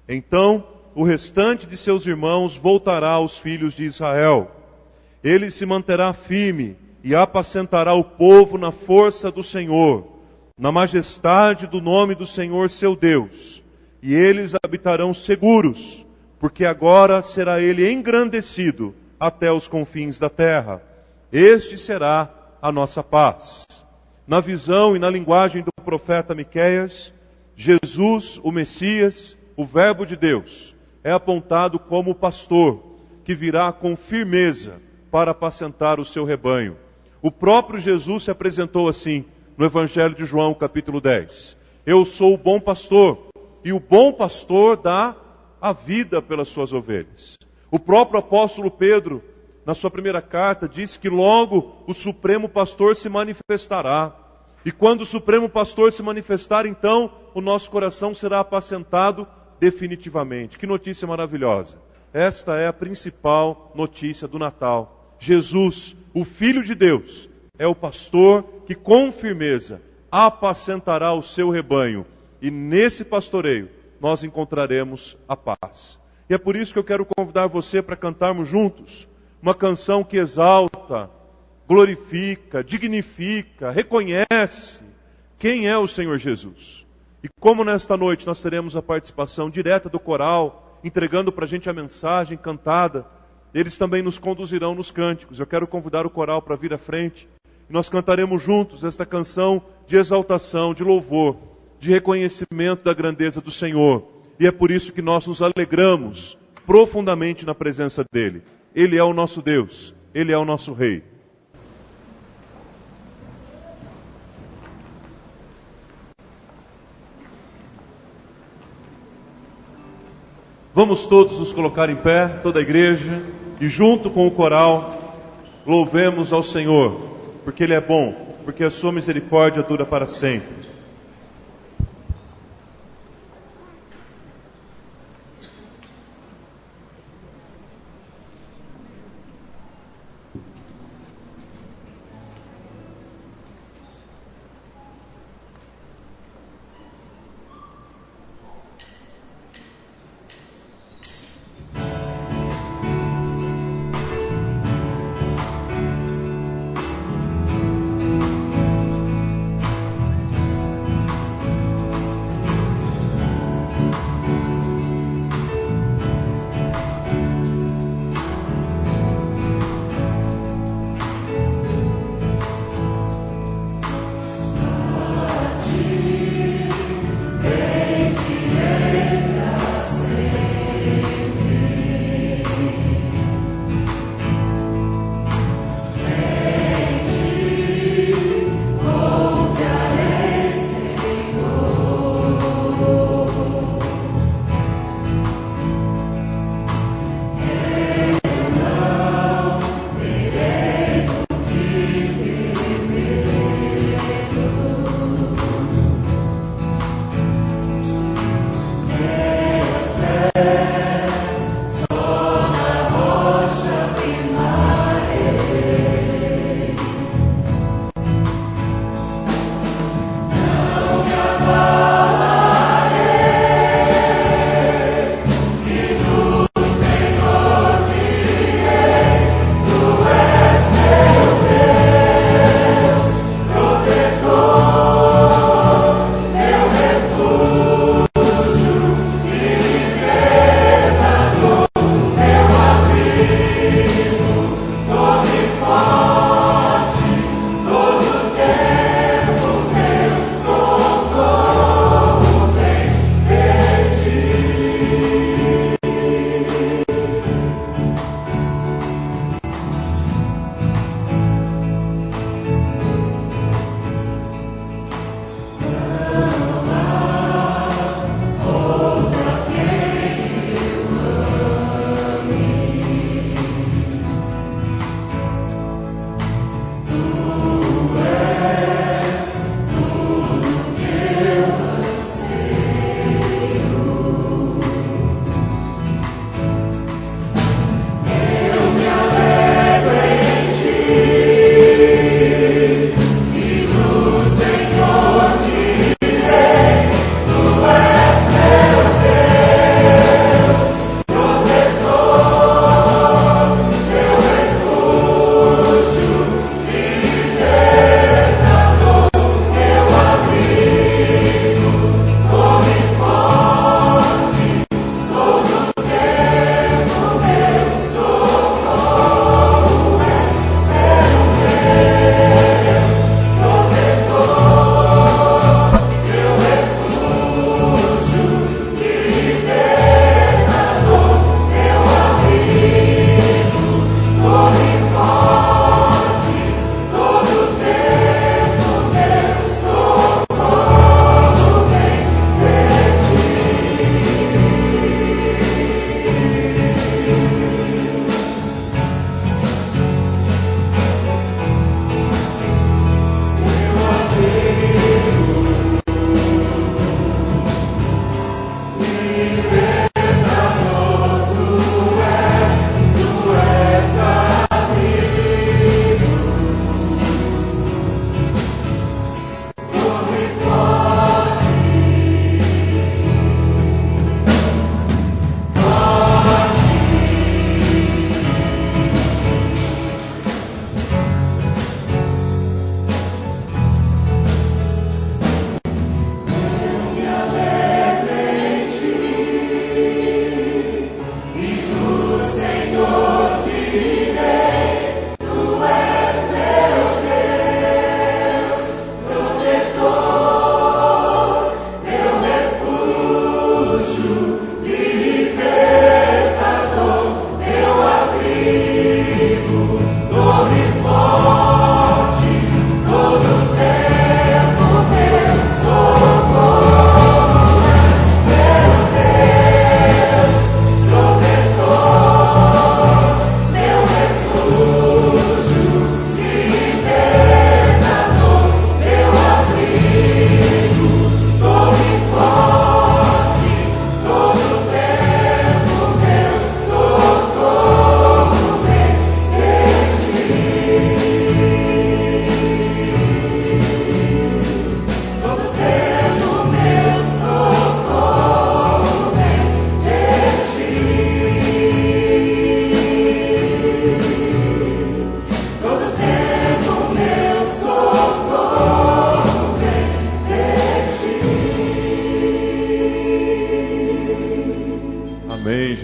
Então o restante de seus irmãos voltará aos filhos de Israel. Ele se manterá firme e apacentará o povo na força do Senhor, na majestade do nome do Senhor seu Deus. E eles habitarão seguros, porque agora será ele engrandecido até os confins da terra. Este será a nossa paz. Na visão e na linguagem do profeta Miqueias, Jesus, o Messias, o Verbo de Deus, é apontado como o pastor que virá com firmeza para apacentar o seu rebanho. O próprio Jesus se apresentou assim no Evangelho de João, capítulo 10. Eu sou o bom pastor, e o bom pastor dá a vida pelas suas ovelhas. O próprio apóstolo Pedro, na sua primeira carta, diz que logo o Supremo Pastor se manifestará. E quando o Supremo Pastor se manifestar, então o nosso coração será apacentado definitivamente. Que notícia maravilhosa! Esta é a principal notícia do Natal. Jesus, o Filho de Deus, é o pastor que com firmeza apacentará o seu rebanho. E nesse pastoreio nós encontraremos a paz. E é por isso que eu quero convidar você para cantarmos juntos uma canção que exalta, glorifica, dignifica, reconhece quem é o Senhor Jesus. E como nesta noite nós teremos a participação direta do coral, entregando para a gente a mensagem cantada, eles também nos conduzirão nos cânticos. Eu quero convidar o coral para vir à frente. E nós cantaremos juntos esta canção de exaltação, de louvor, de reconhecimento da grandeza do Senhor. E é por isso que nós nos alegramos profundamente na presença dEle. Ele é o nosso Deus, Ele é o nosso Rei. Vamos todos nos colocar em pé, toda a igreja, e junto com o coral, louvemos ao Senhor, porque Ele é bom, porque a sua misericórdia dura para sempre.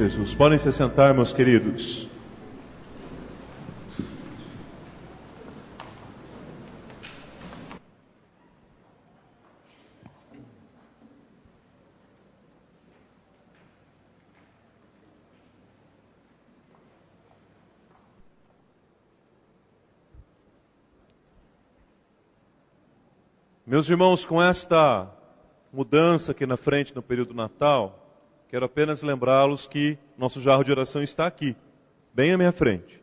Jesus. Podem se sentar, meus queridos. Meus irmãos, com esta mudança aqui na frente no período do Natal, quero apenas lembrá-los que nosso jarro de oração está aqui, bem à minha frente.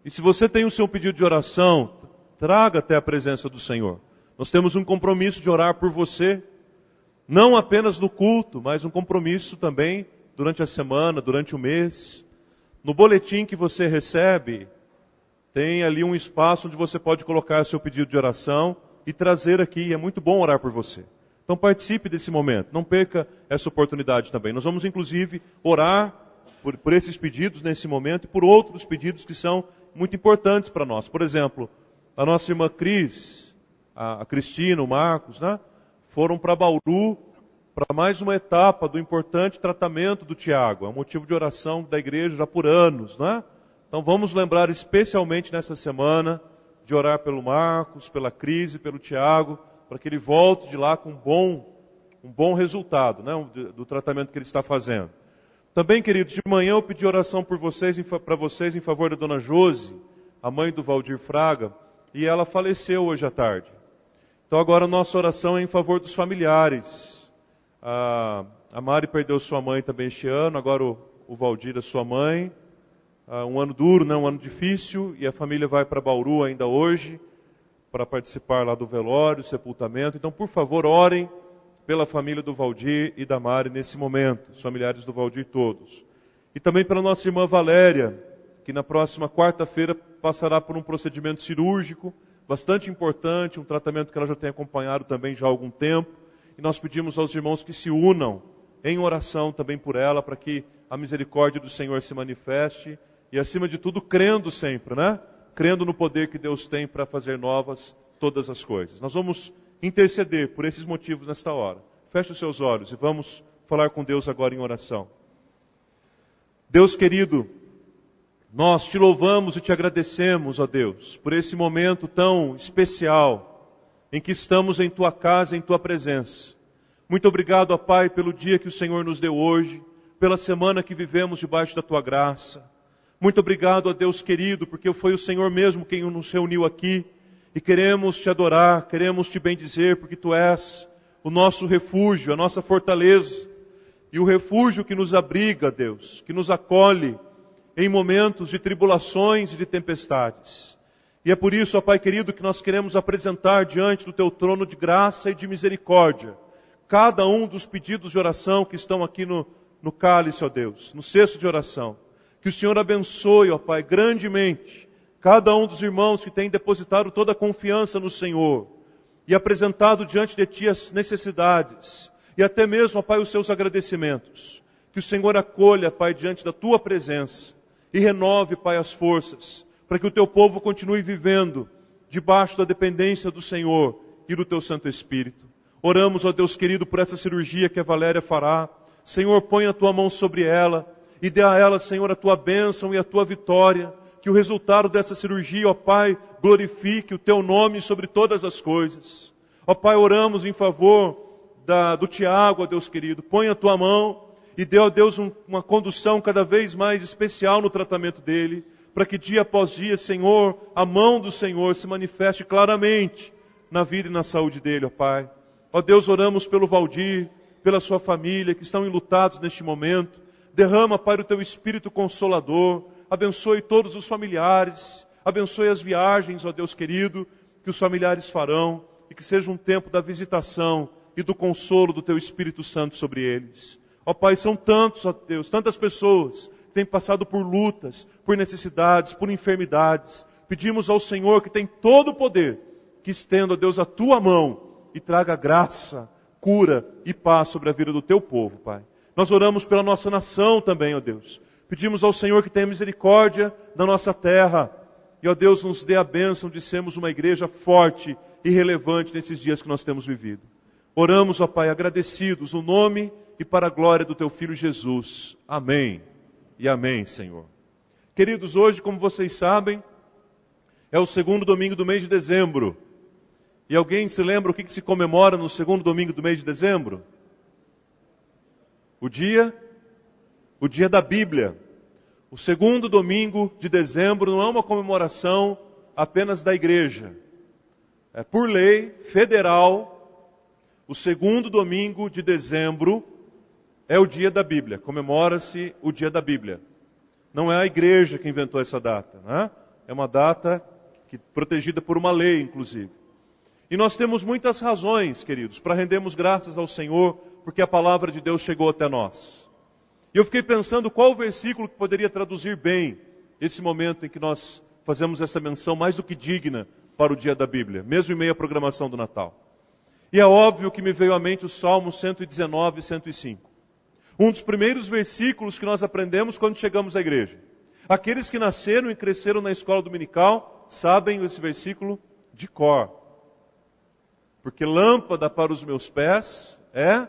E se você tem o seu pedido de oração, traga até a presença do Senhor. Nós temos um compromisso de orar por você, não apenas no culto, mas um compromisso também durante a semana, durante o mês. No boletim que você recebe, tem ali um espaço onde você pode colocar seu pedido de oração e trazer aqui. É muito bom orar por você. Então participe desse momento, não perca essa oportunidade também. Nós vamos inclusive orar por esses pedidos nesse momento e por outros pedidos que são muito importantes para nós. Por exemplo, a nossa irmã Cris, a Cristina, o Marcos, né, foram para Bauru para mais uma etapa do importante tratamento do Tiago. É um motivo de oração da igreja já por anos, né? Então vamos lembrar especialmente nessa semana de orar pelo Marcos, pela Cris e pelo Tiago, para que ele volte de lá com um bom resultado, né, do tratamento que ele está fazendo. Também, queridos, de manhã eu pedi oração para vocês em favor da dona Josi, a mãe do Valdir Fraga, e ela faleceu hoje à tarde. Então agora a nossa oração é em favor dos familiares. A Mari perdeu sua mãe também este ano, agora o Valdir a sua mãe. Um ano duro, né? Um ano difícil, e a família vai para Bauru ainda hoje, para participar lá do velório, sepultamento. Então, por favor, orem pela família do Valdir e da Mari nesse momento, os familiares do Valdir todos. E também pela nossa irmã Valéria, que na próxima quarta-feira passará por um procedimento cirúrgico, bastante importante, um tratamento que ela já tem acompanhado também já há algum tempo. E nós pedimos aos irmãos que se unam em oração também por ela, para que a misericórdia do Senhor se manifeste. E acima de tudo, crendo sempre, né? Crendo no poder que Deus tem para fazer novas todas as coisas. Nós vamos interceder por esses motivos nesta hora. Feche os seus olhos e vamos falar com Deus agora em oração. Deus querido, nós te louvamos e te agradecemos, ó Deus, por esse momento tão especial em que estamos em tua casa, em tua presença. Muito obrigado, ó Pai, pelo dia que o Senhor nos deu hoje, pela semana que vivemos debaixo da tua graça. Muito obrigado a Deus querido, porque foi o Senhor mesmo quem nos reuniu aqui, e queremos te adorar, queremos te bendizer, porque tu és o nosso refúgio, a nossa fortaleza, e o refúgio que nos abriga, Deus, que nos acolhe em momentos de tribulações e de tempestades. E é por isso, ó Pai querido, que nós queremos apresentar diante do teu trono de graça e de misericórdia cada um dos pedidos de oração que estão aqui no cálice, ó Deus, no cesto de oração. Que o Senhor abençoe, ó Pai, grandemente cada um dos irmãos que tem depositado toda a confiança no Senhor e apresentado diante de Ti as necessidades e até mesmo, ó Pai, os seus agradecimentos. Que o Senhor acolha, Pai, diante da Tua presença e renove, Pai, as forças para que o Teu povo continue vivendo debaixo da dependência do Senhor e do Teu Santo Espírito. Oramos, ó Deus querido, por essa cirurgia que a Valéria fará. Senhor, põe a Tua mão sobre ela e dê a ela, Senhor, a Tua bênção e a Tua vitória. Que o resultado dessa cirurgia, ó Pai, glorifique o Teu nome sobre todas as coisas. Ó Pai, oramos em favor do Tiago, ó Deus querido. Põe a Tua mão e dê, ó Deus, uma condução cada vez mais especial no tratamento dele, para que dia após dia, Senhor, a mão do Senhor se manifeste claramente na vida e na saúde dele, ó Pai. Ó Deus, oramos pelo Valdir, pela sua família, que estão enlutados neste momento. Derrama, Pai, o Teu Espírito Consolador. Abençoe todos os familiares. Abençoe as viagens, ó Deus querido, que os familiares farão. E que seja um tempo da visitação e do consolo do Teu Espírito Santo sobre eles. Ó Pai, são tantos, ó Deus, tantas pessoas que têm passado por lutas, por necessidades, por enfermidades. Pedimos ao Senhor, que tem todo o poder, que estenda, ó Deus, a Tua mão e traga graça, cura e paz sobre a vida do Teu povo, Pai. Nós oramos pela nossa nação também, ó Deus. Pedimos ao Senhor que tenha misericórdia da nossa terra. E, ó Deus, nos dê a bênção de sermos uma igreja forte e relevante nesses dias que nós temos vivido. Oramos, ó Pai, agradecidos no nome e para a glória do Teu Filho Jesus. Amém e amém, Senhor. Queridos, hoje, como vocês sabem, é o segundo domingo do mês de dezembro. E alguém se lembra o que se comemora no segundo domingo do mês de dezembro? O dia da Bíblia. O segundo domingo de dezembro não é uma comemoração apenas da igreja. É por lei federal, o segundo domingo de dezembro é o dia da Bíblia. Comemora-se o dia da Bíblia. Não é a igreja que inventou essa data, né? É uma data protegida por uma lei, inclusive. E nós temos muitas razões, queridos, para rendermos graças ao Senhor, porque a palavra de Deus chegou até nós. E eu fiquei pensando qual o versículo que poderia traduzir bem esse momento em que nós fazemos essa menção mais do que digna para o dia da Bíblia, mesmo em meio à programação do Natal. E é óbvio que me veio à mente o Salmo 119 e 105. Um dos primeiros versículos que nós aprendemos quando chegamos à igreja. Aqueles que nasceram e cresceram na escola dominical sabem esse versículo de cor. Porque lâmpada para os meus pés é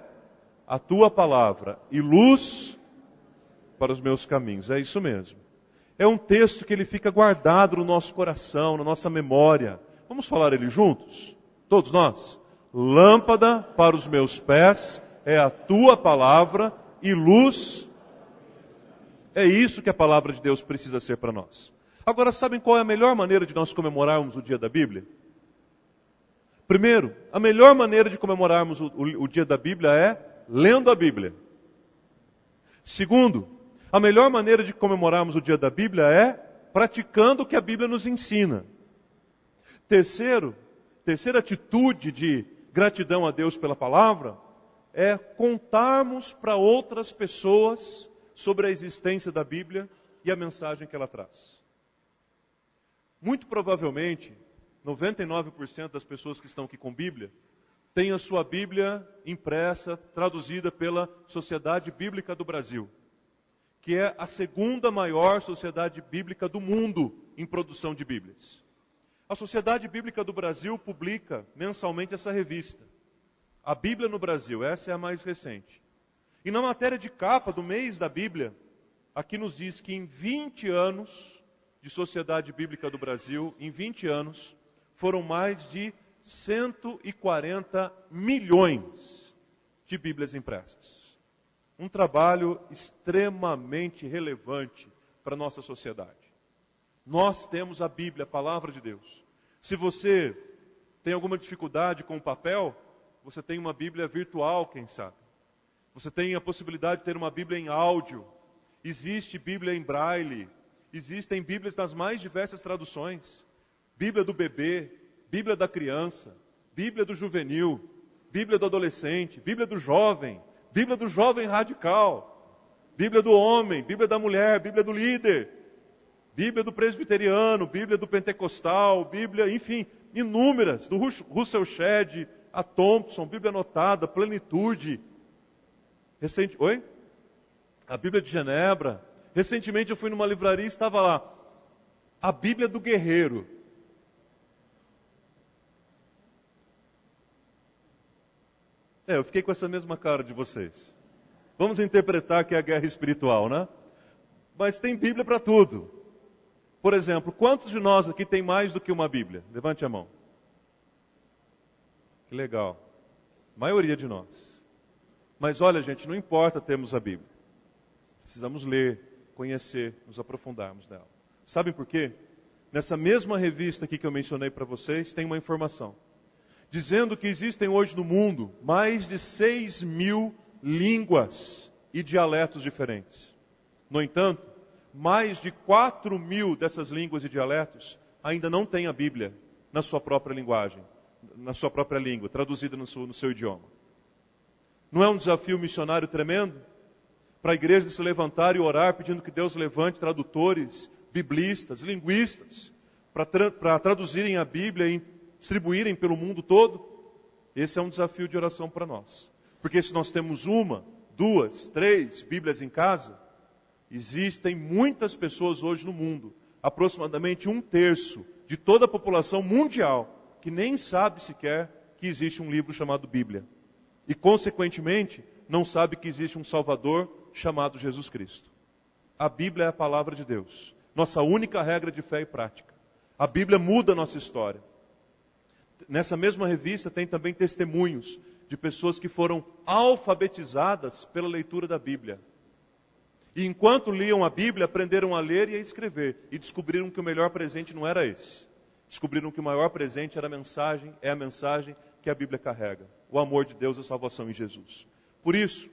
a tua palavra e luz para os meus caminhos. É isso mesmo. É um texto que ele fica guardado no nosso coração, na nossa memória. Vamos falar ele juntos? Todos nós. Lâmpada para os meus pés é a tua palavra e luz. É isso que a palavra de Deus precisa ser para nós. Agora, sabem qual é a melhor maneira de nós comemorarmos o dia da Bíblia? Primeiro, a melhor maneira de comemorarmos o dia da Bíblia é lendo a Bíblia. Segundo, a melhor maneira de comemorarmos o dia da Bíblia é praticando o que a Bíblia nos ensina. Terceira atitude de gratidão a Deus pela palavra é contarmos para outras pessoas sobre a existência da Bíblia e a mensagem que ela traz. Muito provavelmente, 99% das pessoas que estão aqui com Bíblia têm a sua Bíblia impressa, traduzida pela Sociedade Bíblica do Brasil, que é a segunda maior sociedade bíblica do mundo em produção de Bíblias. A Sociedade Bíblica do Brasil publica mensalmente essa revista, A Bíblia no Brasil, essa é a mais recente. E na matéria de capa do mês da Bíblia, aqui nos diz que em 20 anos de Sociedade Bíblica do Brasil, em 20 anos, foram mais de 140 milhões de Bíblias impressas. Um trabalho extremamente relevante para a nossa sociedade. Nós temos a Bíblia, a palavra de Deus. Se você tem alguma dificuldade com o papel, você tem uma Bíblia virtual, quem sabe. Você tem a possibilidade de ter uma Bíblia em áudio. Existe Bíblia em braille. Existem Bíblias nas mais diversas traduções. Bíblia do bebê, Bíblia da criança, Bíblia do juvenil, Bíblia do adolescente, Bíblia do jovem radical, Bíblia do homem, Bíblia da mulher, Bíblia do líder, Bíblia do presbiteriano, Bíblia do pentecostal, Bíblia, enfim, inúmeras, do Russell Shedd, a Thompson, Bíblia anotada, Plenitude, a Bíblia de Genebra. Recentemente eu fui numa livraria e estava lá, a Bíblia do Guerreiro. Eu fiquei com essa mesma cara de vocês. Vamos interpretar que é a guerra espiritual, né? Mas tem Bíblia para tudo. Por exemplo, quantos de nós aqui tem mais do que uma Bíblia? Levante a mão. Que legal. A maioria de nós. Mas olha, gente, não importa termos a Bíblia. Precisamos ler, conhecer, nos aprofundarmos nela. Sabem por quê? Nessa mesma revista aqui que eu mencionei para vocês, tem uma informação. Dizendo que existem hoje no mundo mais de 6.000 línguas e dialetos diferentes. No entanto, mais de 4.000 dessas línguas e dialetos ainda não têm a Bíblia na sua própria linguagem, na sua própria língua, traduzida no seu idioma. Não é um desafio missionário tremendo? Para a igreja se levantar e orar, pedindo que Deus levante tradutores, biblistas, linguistas, para traduzirem a Bíblia e distribuírem pelo mundo todo? Esse é um desafio de oração para nós. Porque se nós temos 1, 2, 3 Bíblias em casa, existem muitas pessoas hoje no mundo, aproximadamente 1/3 de toda a população mundial, que nem sabe sequer que existe um livro chamado Bíblia. E, consequentemente, não sabe que existe um Salvador chamado Jesus Cristo. a Bíblia é a palavra de Deus. Nossa única regra de fé e prática. A Bíblia muda a nossa história. Nessa mesma revista tem também testemunhos de pessoas que foram alfabetizadas pela leitura da Bíblia. E enquanto liam a Bíblia, aprenderam a ler e a escrever. E descobriram que o melhor presente não era esse. Descobriram que o maior presente era a mensagem que a Bíblia carrega. O amor de Deus e a salvação em Jesus. Por isso,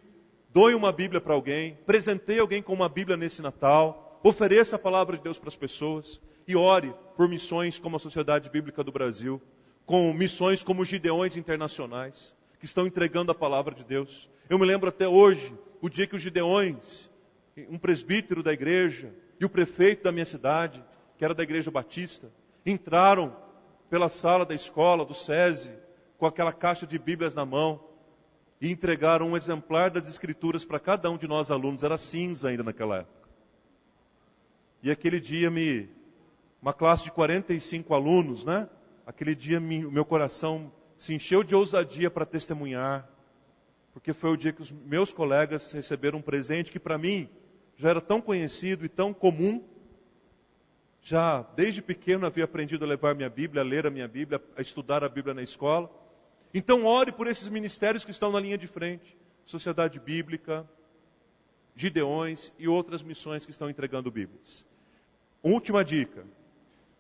doe uma Bíblia para alguém, presenteie alguém com uma Bíblia nesse Natal, ofereça a palavra de Deus para as pessoas e ore por missões como a Sociedade Bíblica do Brasil, com missões como os Gideões Internacionais, que estão entregando a palavra de Deus. Eu me lembro até hoje, o dia que os Gideões, um presbítero da igreja e o prefeito da minha cidade, que era da igreja batista, entraram pela sala da escola, do SESI, com aquela caixa de Bíblias na mão, e entregaram um exemplar das Escrituras para cada um de nós alunos. Era cinza ainda naquela época. E aquele dia, uma classe de 45 alunos, né? Aquele dia o meu coração se encheu de ousadia para testemunhar, porque foi o dia que os meus colegas receberam um presente que para mim já era tão conhecido e tão comum. Já desde pequeno havia aprendido a levar minha Bíblia, a ler a minha Bíblia, a estudar a Bíblia na escola. Então ore por esses ministérios que estão na linha de frente. Sociedade Bíblica, Gideões e outras missões que estão entregando Bíblias. Última dica.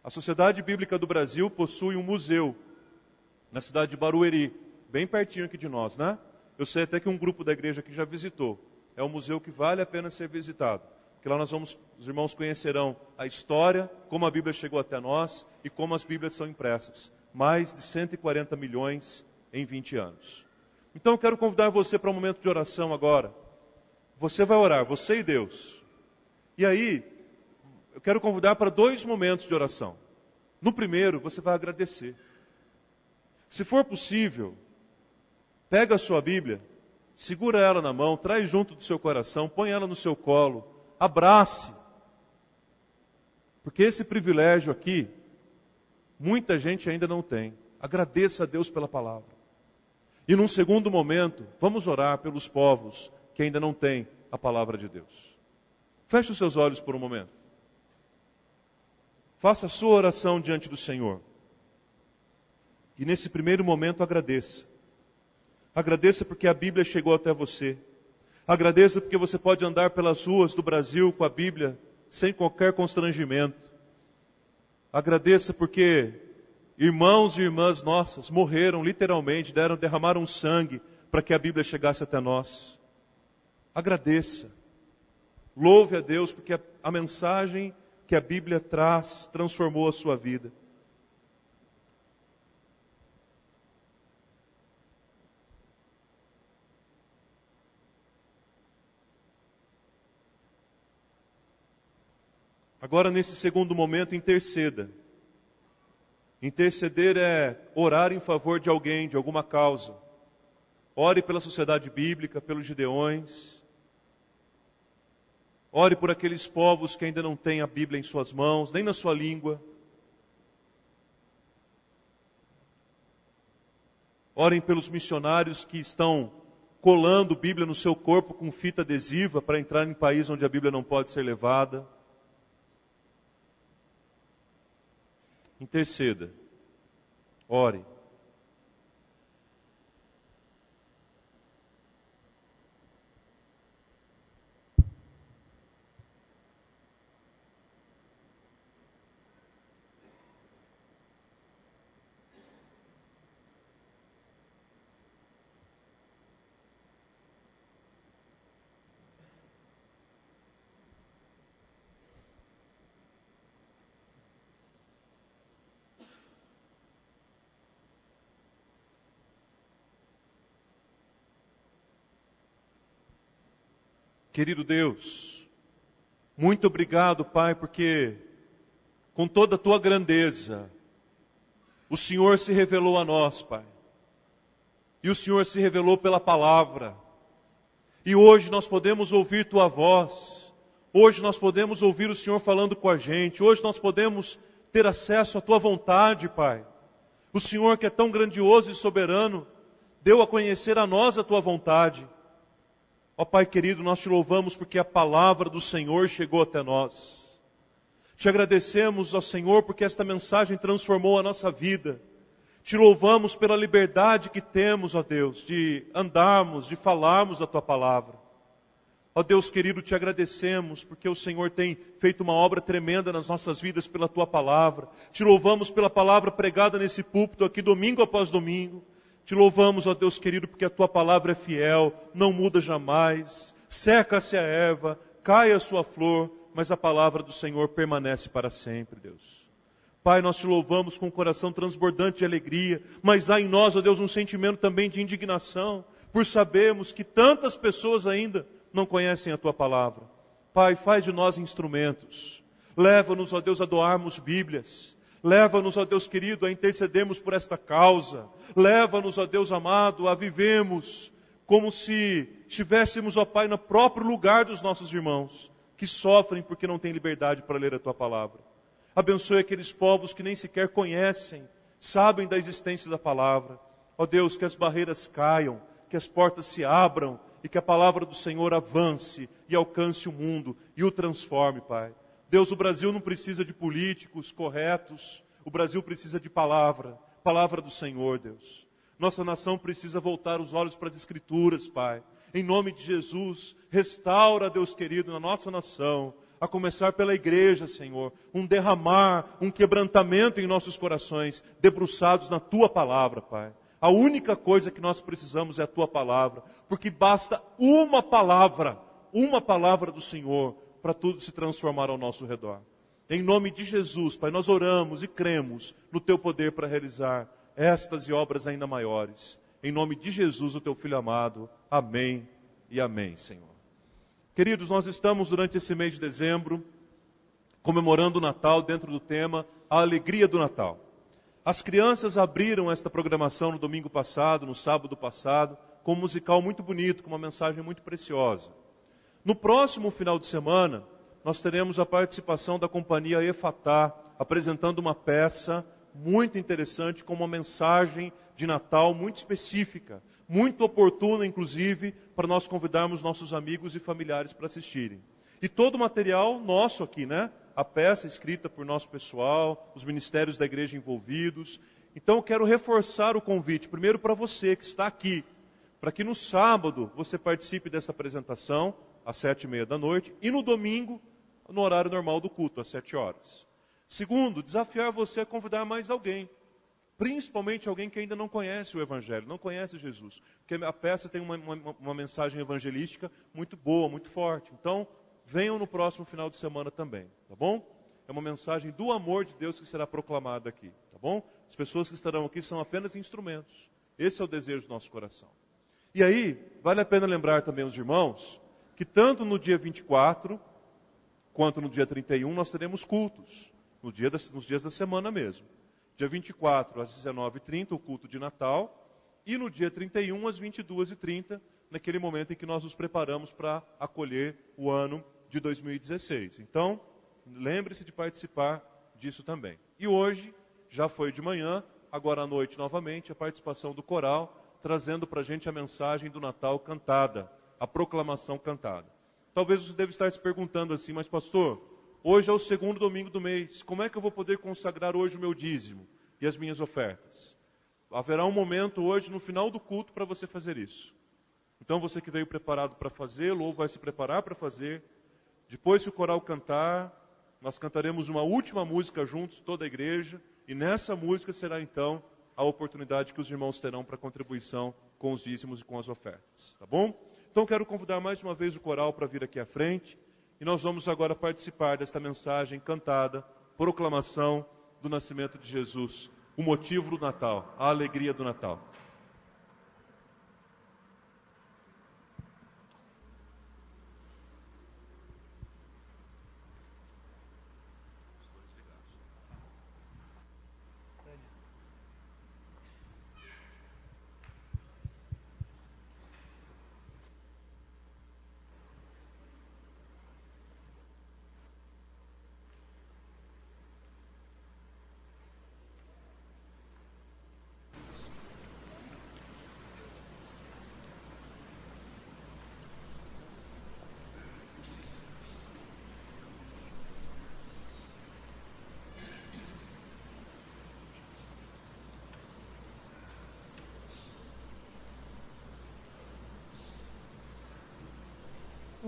A Sociedade Bíblica do Brasil possui um museu na cidade de Barueri, bem pertinho aqui de nós, né? Eu sei até que um grupo da igreja aqui já visitou. É um museu que vale a pena ser visitado. Porque lá os irmãos conhecerão a história, como a Bíblia chegou até nós e como as Bíblias são impressas. Mais de 140 milhões em 20 anos. Então eu quero convidar você para um momento de oração agora. Você vai orar, você e Deus. E aí, eu quero convidar para 2 momentos de oração. No primeiro, você vai agradecer. Se for possível, pega a sua Bíblia, segura ela na mão, traz junto do seu coração, põe ela no seu colo, abrace. Porque esse privilégio aqui, muita gente ainda não tem. Agradeça a Deus pela palavra. E num segundo momento, vamos orar pelos povos que ainda não têm a palavra de Deus. Feche os seus olhos por um momento. Faça a sua oração diante do Senhor. E nesse primeiro momento agradeça. Agradeça porque a Bíblia chegou até você. Agradeça porque você pode andar pelas ruas do Brasil com a Bíblia sem qualquer constrangimento. Agradeça porque irmãos e irmãs nossas morreram literalmente, derramaram sangue para que a Bíblia chegasse até nós. Agradeça. Louve a Deus porque a mensagem que a Bíblia traz transformou a sua vida. Agora, nesse segundo momento, interceda. Interceder é orar em favor de alguém, de alguma causa. Ore pela Sociedade Bíblica, pelos Gideões. Ore por aqueles povos que ainda não têm a Bíblia em suas mãos, nem na sua língua. Orem pelos missionários que estão colando Bíblia no seu corpo com fita adesiva para entrar em país onde a Bíblia não pode ser levada. Interceda. Ore. Querido Deus, muito obrigado, Pai, porque com toda a Tua grandeza, o Senhor se revelou a nós, Pai. E o Senhor se revelou pela palavra. E hoje nós podemos ouvir Tua voz. Hoje nós podemos ouvir o Senhor falando com a gente. Hoje nós podemos ter acesso à Tua vontade, Pai. O Senhor, que é tão grandioso e soberano, deu a conhecer a nós a Tua vontade. Ó Pai querido, nós te louvamos porque a palavra do Senhor chegou até nós. Te agradecemos, ó Senhor, porque esta mensagem transformou a nossa vida. Te louvamos pela liberdade que temos, ó Deus, de andarmos, de falarmos a Tua palavra. Ó Deus querido, te agradecemos porque o Senhor tem feito uma obra tremenda nas nossas vidas pela Tua palavra. Te louvamos pela palavra pregada nesse púlpito aqui domingo após domingo. Te louvamos, ó Deus querido, porque a Tua palavra é fiel, não muda jamais. Seca-se a erva, cai a sua flor, mas a palavra do Senhor permanece para sempre, Deus. Pai, nós te louvamos com o coração transbordante de alegria, mas há em nós, ó Deus, um sentimento também de indignação, por sabermos que tantas pessoas ainda não conhecem a Tua palavra. Pai, faz de nós instrumentos. Leva-nos, ó Deus, a doarmos Bíblias. Leva-nos, ó Deus querido, a intercedermos por esta causa. Leva-nos, ó Deus amado, a vivermos como se estivéssemos, ó Pai, no próprio lugar dos nossos irmãos, que sofrem porque não têm liberdade para ler a Tua palavra. Abençoe aqueles povos que nem sequer conhecem, sabem da existência da palavra. Ó Deus, que as barreiras caiam, que as portas se abram e que a palavra do Senhor avance e alcance o mundo e o transforme, Pai. Deus, o Brasil não precisa de políticos corretos, o Brasil precisa de palavra, palavra do Senhor, Deus. Nossa nação precisa voltar os olhos para as Escrituras, Pai. Em nome de Jesus, restaura, Deus querido, na nossa nação, a começar pela igreja, Senhor, um derramar, um quebrantamento em nossos corações, debruçados na Tua palavra, Pai. A única coisa que nós precisamos é a Tua palavra, porque basta uma palavra do Senhor, para tudo se transformar ao nosso redor. Em nome de Jesus, Pai, nós oramos e cremos no Teu poder para realizar estas e obras ainda maiores. Em nome de Jesus, o Teu Filho amado. Amém e amém, Senhor. Queridos, nós estamos durante esse mês de dezembro comemorando o Natal dentro do tema A Alegria do Natal. As crianças abriram esta programação no domingo passado, no sábado passado, com um musical muito bonito, com uma mensagem muito preciosa. No próximo final de semana, nós teremos a participação da companhia Efatá, apresentando uma peça muito interessante, com uma mensagem de Natal muito específica, muito oportuna, inclusive, para nós convidarmos nossos amigos e familiares para assistirem. E todo o material nosso aqui, né? A peça escrita por nosso pessoal, os ministérios da igreja envolvidos. Então eu quero reforçar o convite, primeiro para você que está aqui, para que no sábado você participe dessa apresentação, às 7h30 da noite, e no domingo, no horário normal do culto, às 7 horas. Segundo, desafiar você a convidar mais alguém. Principalmente alguém que ainda não conhece o Evangelho, não conhece Jesus. Porque a peça tem uma mensagem evangelística muito boa, muito forte. Então, venham no próximo final de semana também, tá bom? É uma mensagem do amor de Deus que será proclamada aqui, tá bom? As pessoas que estarão aqui são apenas instrumentos. Esse é o desejo do nosso coração. E aí, vale a pena lembrar também os irmãos, que tanto no dia 24, quanto no dia 31, nós teremos cultos. Nos dias da semana mesmo. Dia 24, às 19h30, o culto de Natal. E no dia 31, às 22h30, naquele momento em que nós nos preparamos para acolher o ano de 2016. Então, lembre-se de participar disso também. E hoje, já foi de manhã, agora à noite novamente, a participação do coral, trazendo para a gente a mensagem do Natal cantada, a proclamação cantada. Talvez você deva estar se perguntando assim, mas pastor, hoje é o segundo domingo do mês, como é que eu vou poder consagrar hoje o meu dízimo e as minhas ofertas? Haverá um momento hoje, no final do culto, para você fazer isso. Então você que veio preparado para fazê-lo, ou vai se preparar para fazer, depois que o coral cantar, nós cantaremos uma última música juntos, toda a igreja, e nessa música será então a oportunidade que os irmãos terão para contribuição com os dízimos e com as ofertas, tá bom? Então quero convidar mais uma vez o coral para vir aqui à frente, e nós vamos agora participar desta mensagem cantada, proclamação do nascimento de Jesus, o motivo do Natal, a alegria do Natal.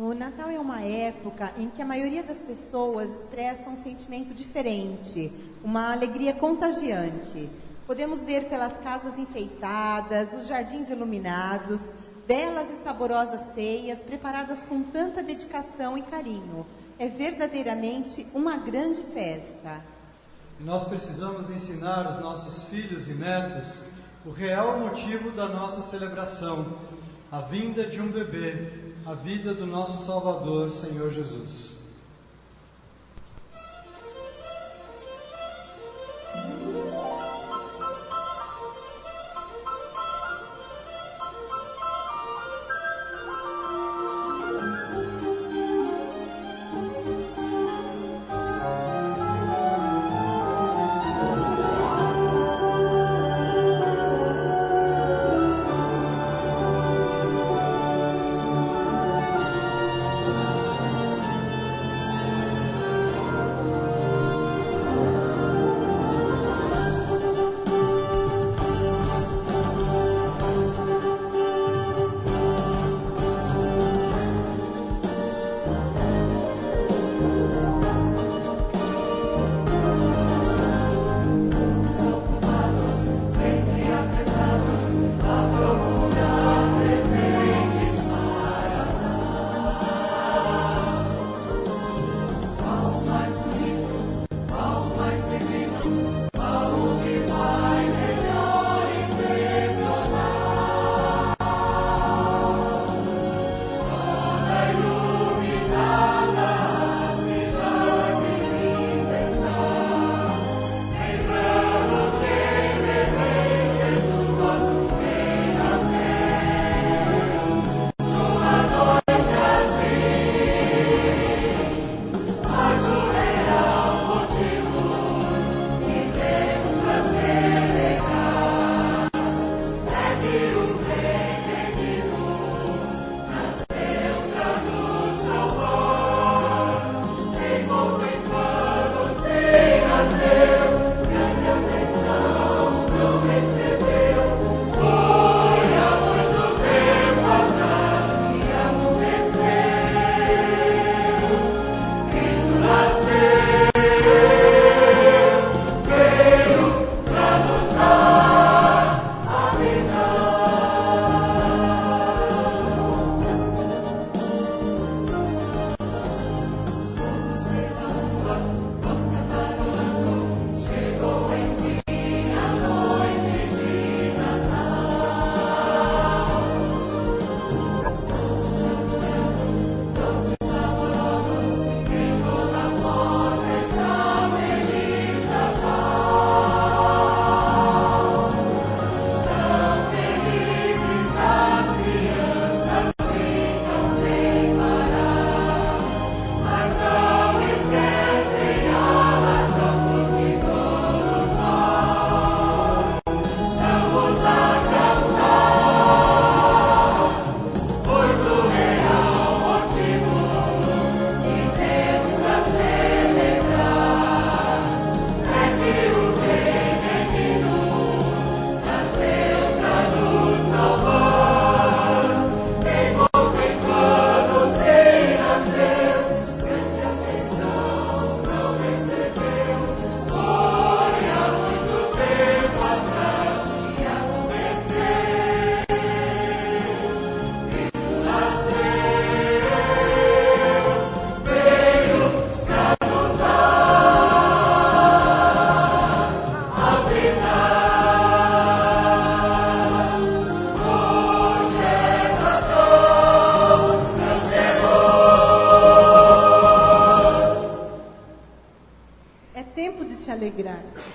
O Natal é uma época em que a maioria das pessoas expressa um sentimento diferente, uma alegria contagiante. Podemos ver pelas casas enfeitadas, os jardins iluminados, belas e saborosas ceias preparadas com tanta dedicação e carinho. É verdadeiramente uma grande festa. E nós precisamos ensinar os nossos filhos e netos o real motivo da nossa celebração, a vinda de um bebê, a vida do nosso Salvador, Senhor Jesus.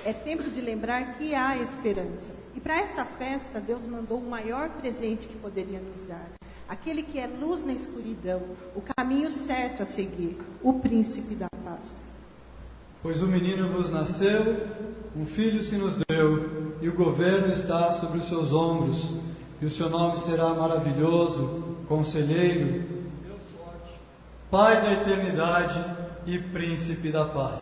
É tempo de lembrar que há esperança. E para essa festa, Deus mandou o maior presente que poderia nos dar. Aquele que é luz na escuridão, o caminho certo a seguir, o príncipe da paz. Pois o menino vos nasceu, um filho se nos deu, e o governo está sobre os seus ombros, e o seu nome será maravilhoso, conselheiro, Deus forte, Pai da eternidade e príncipe da paz.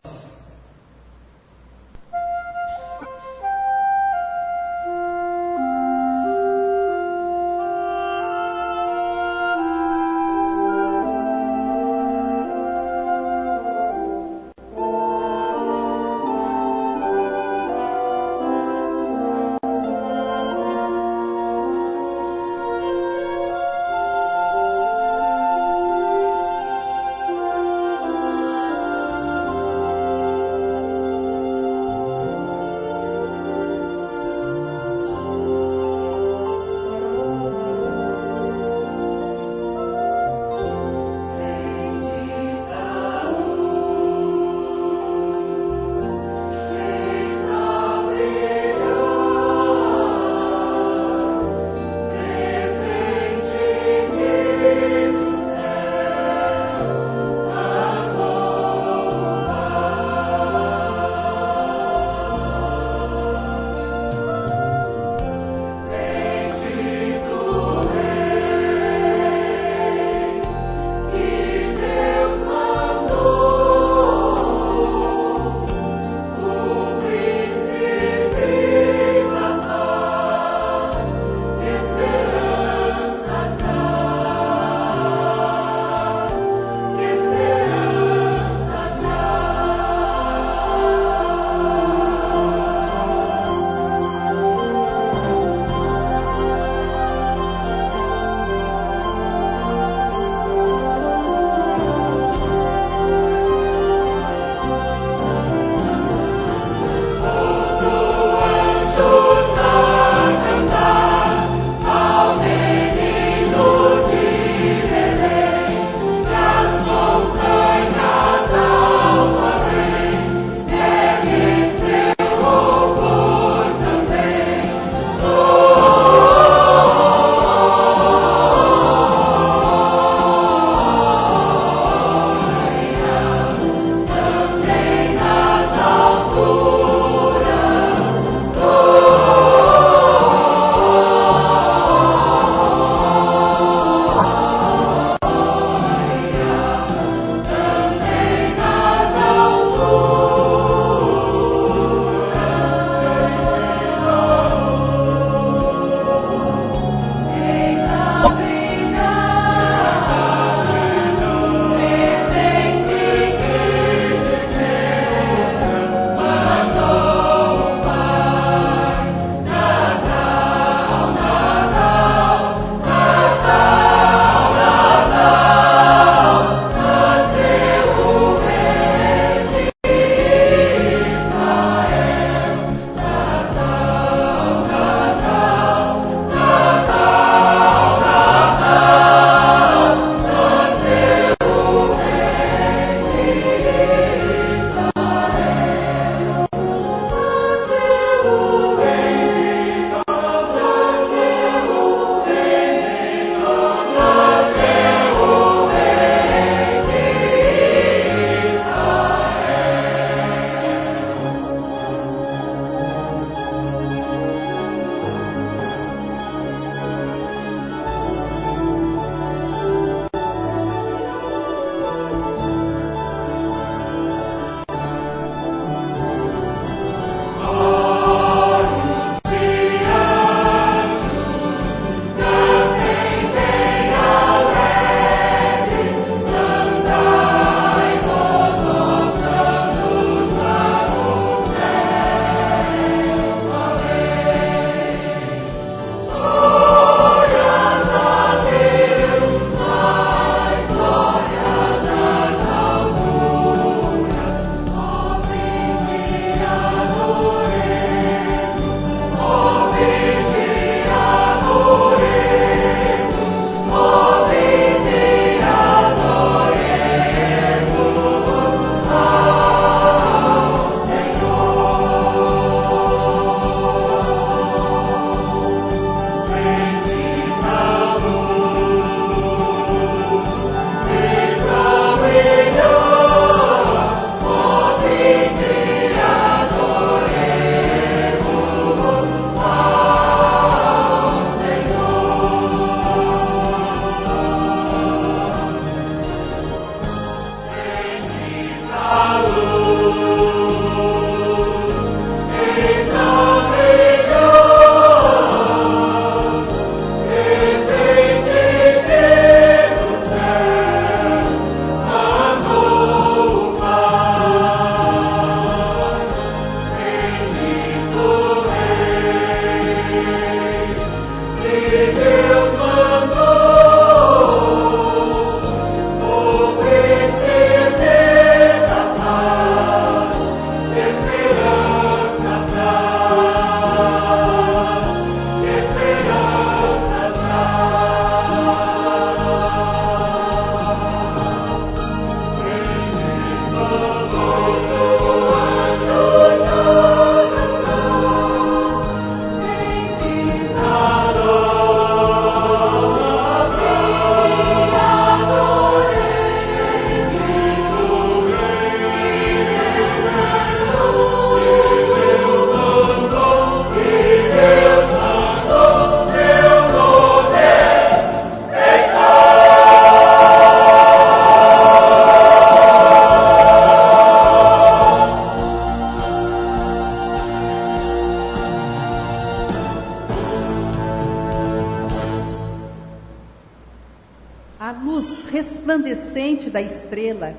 resplandecente da estrela,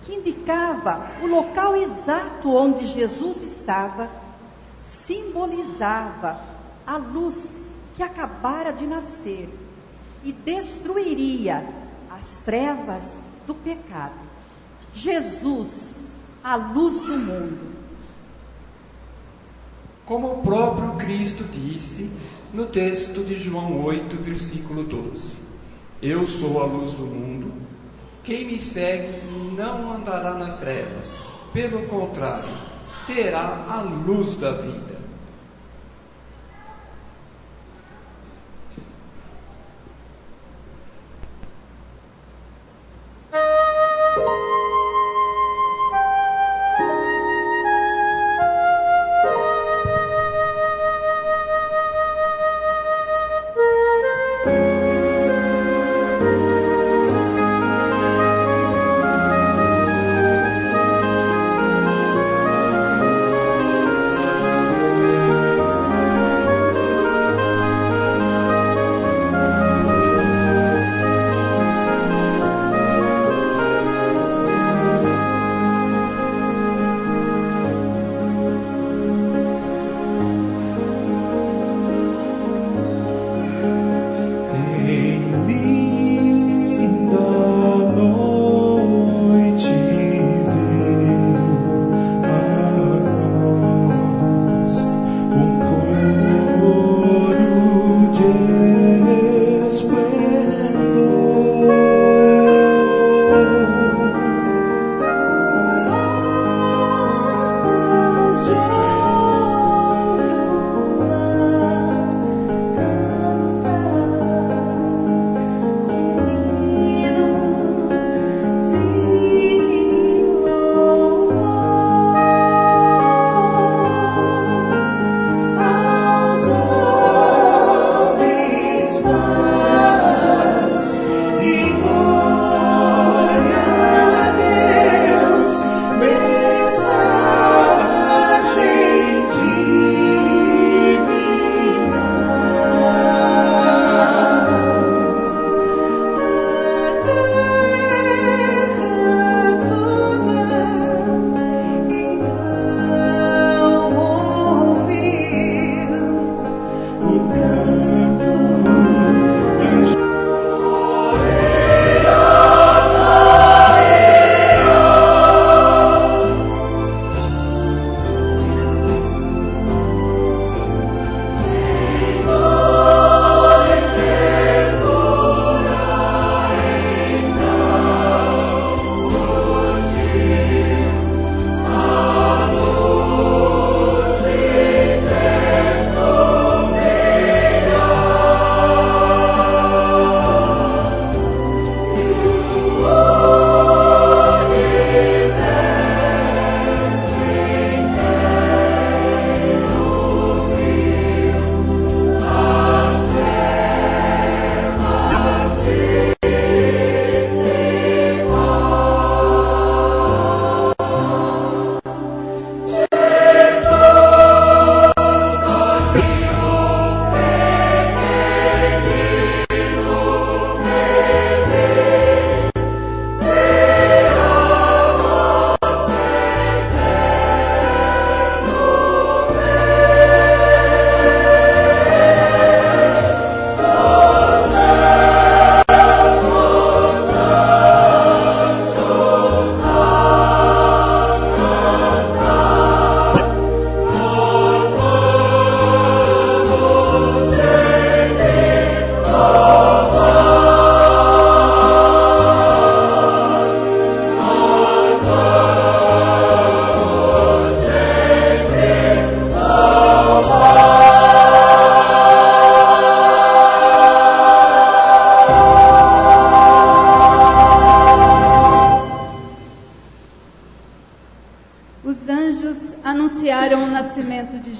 que indicava o local exato onde Jesus estava, simbolizava a luz que acabara de nascer e destruiria as trevas do pecado. Jesus, a luz do mundo. Como o próprio Cristo disse no texto de João 8, versículo 12: Eu sou a luz do mundo, quem me segue não andará nas trevas, pelo contrário, terá a luz da vida.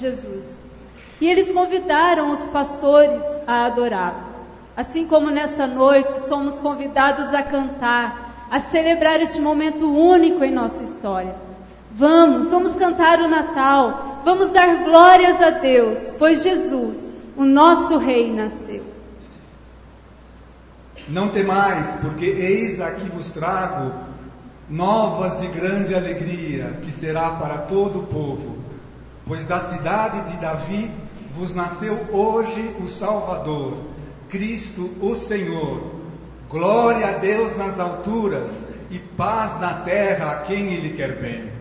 Jesus. E eles convidaram os pastores a adorá-lo. Assim como nessa noite somos convidados a cantar, a celebrar este momento único em nossa história. Vamos cantar o Natal, vamos dar glórias a Deus, pois Jesus, o nosso Rei, nasceu. Não temais, porque eis aqui vos trago novas de grande alegria, que será para todo o povo. Pois da cidade de Davi vos nasceu hoje o Salvador, Cristo o Senhor. Glória a Deus nas alturas e paz na terra a quem Ele quer bem.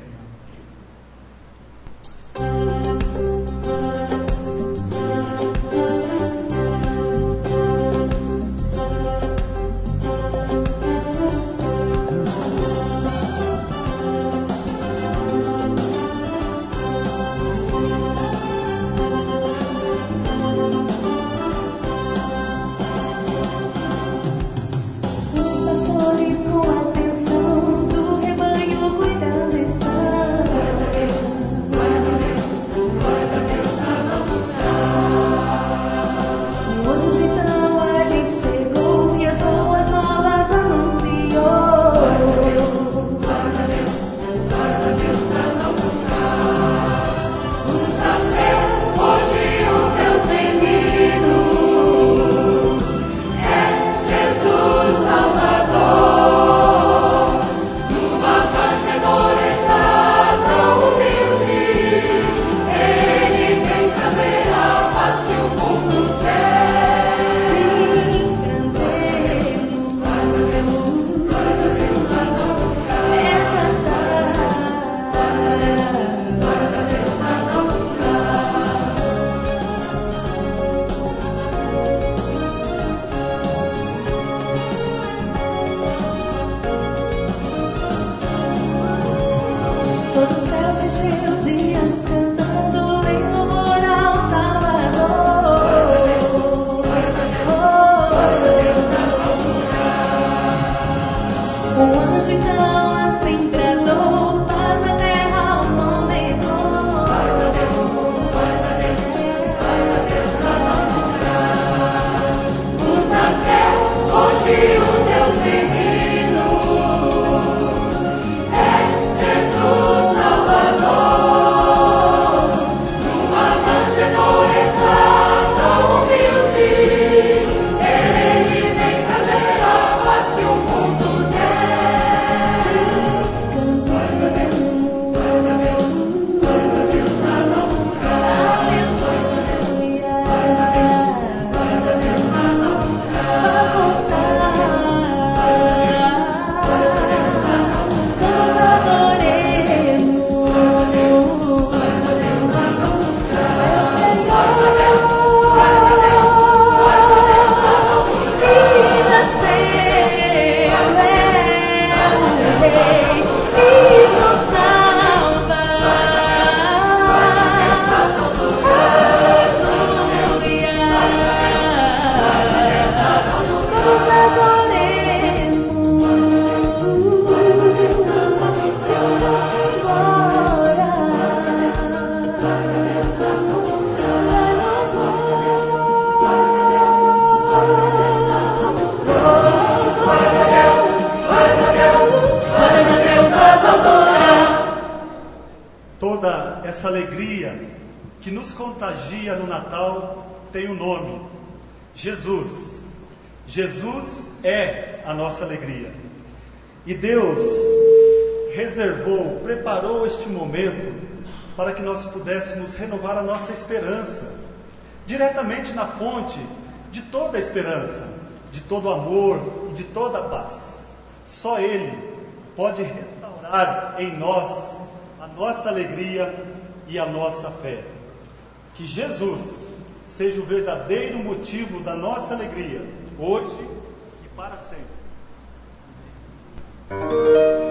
Essa alegria que nos contagia no Natal tem um nome: Jesus. Jesus é a nossa alegria. E Deus reservou, preparou este momento para que nós pudéssemos renovar a nossa esperança, diretamente na fonte de toda a esperança, de todo o amor e de toda a paz. Só Ele pode restaurar em nós a nossa alegria e a nossa fé. Que Jesus seja o verdadeiro motivo da nossa alegria, hoje e para sempre. Alegria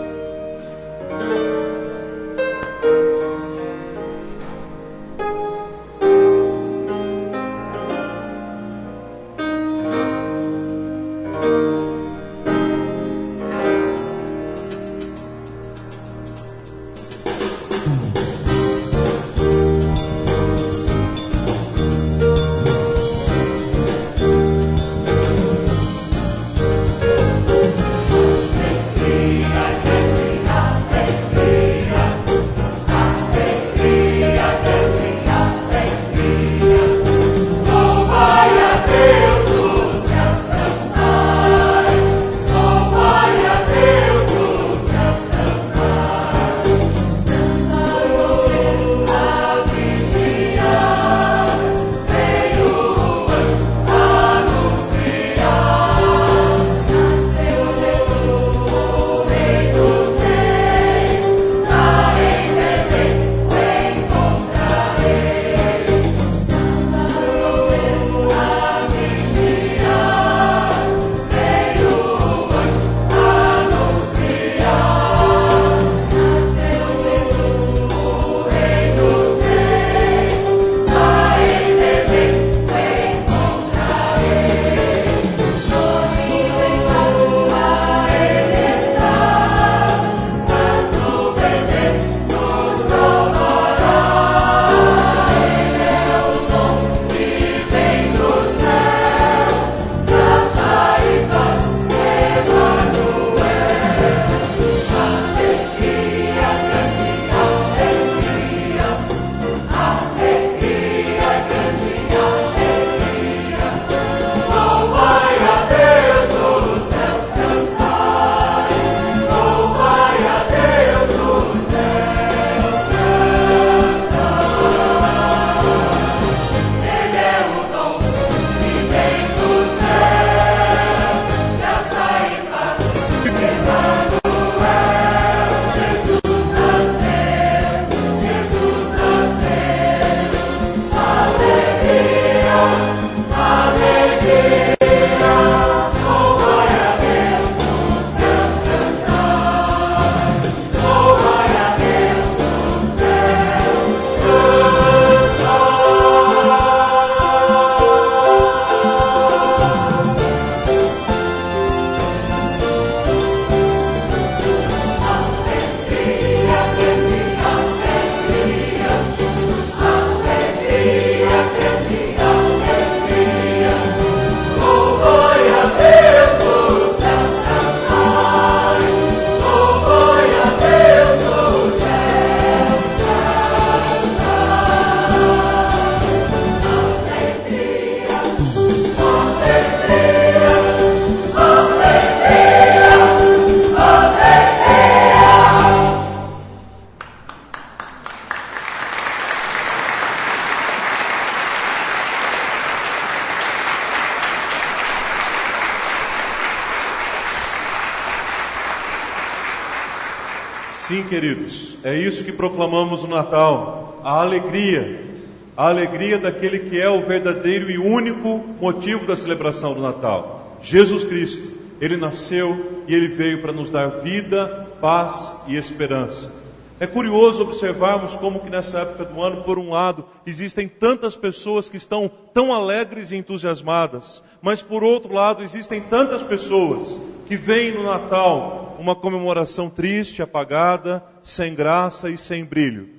Sim, queridos, é isso que proclamamos no Natal, a alegria daquele que é o verdadeiro e único motivo da celebração do Natal, Jesus Cristo. Ele nasceu e Ele veio para nos dar vida, paz e esperança. É curioso observarmos como que nessa época do ano, por um lado, existem tantas pessoas que estão tão alegres e entusiasmadas, mas por outro lado, existem tantas pessoas que veem no Natal uma comemoração triste, apagada, sem graça e sem brilho.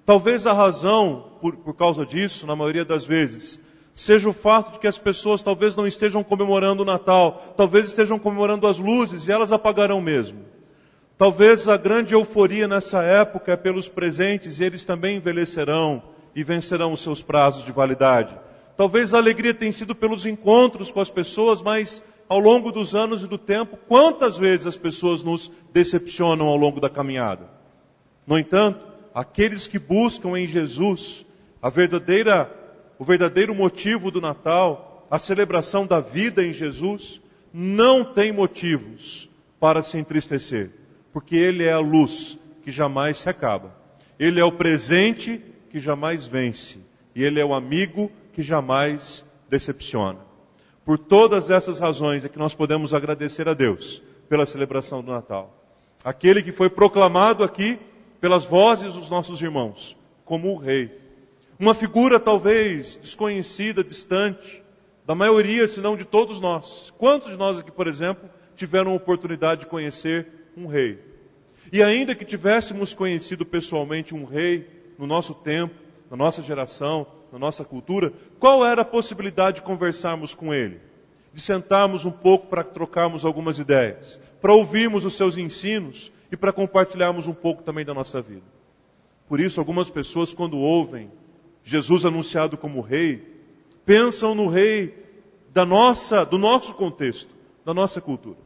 Talvez a razão por causa disso, na maioria das vezes, seja o fato de que as pessoas talvez não estejam comemorando o Natal, talvez estejam comemorando as luzes e elas apagarão mesmo. Talvez a grande euforia nessa época é pelos presentes e eles também envelhecerão e vencerão os seus prazos de validade. Talvez a alegria tenha sido pelos encontros com as pessoas, mas ao longo dos anos e do tempo, quantas vezes as pessoas nos decepcionam ao longo da caminhada? No entanto, aqueles que buscam em Jesus o verdadeiro motivo do Natal, a celebração da vida em Jesus, não têm motivos para se entristecer. Porque Ele é a luz que jamais se acaba. Ele é o presente que jamais vence. E Ele é o amigo que jamais decepciona. Por todas essas razões é que nós podemos agradecer a Deus pela celebração do Natal. Aquele que foi proclamado aqui pelas vozes dos nossos irmãos como o Rei. Uma figura talvez desconhecida, distante, da maioria, se não de todos nós. Quantos de nós aqui, por exemplo, tiveram a oportunidade de conhecer um rei? E ainda que tivéssemos conhecido pessoalmente um rei no nosso tempo, na nossa geração, na nossa cultura, qual era a possibilidade de conversarmos com ele? De sentarmos um pouco para trocarmos algumas ideias, para ouvirmos os seus ensinos e para compartilharmos um pouco também da nossa vida. Por isso, algumas pessoas, quando ouvem Jesus anunciado como rei, pensam no rei do nosso contexto, da nossa cultura.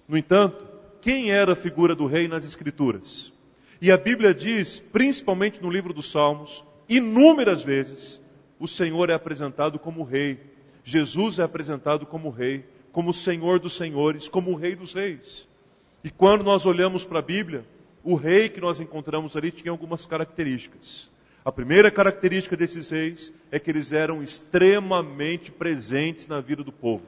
No entanto, quem era a figura do rei nas Escrituras? E a Bíblia diz, principalmente no livro dos Salmos, inúmeras vezes, o Senhor é apresentado como rei. Jesus é apresentado como rei, como Senhor dos senhores, como o Rei dos reis. E quando nós olhamos para a Bíblia, o rei que nós encontramos ali tinha algumas características. A primeira característica desses reis é que eles eram extremamente presentes na vida do povo.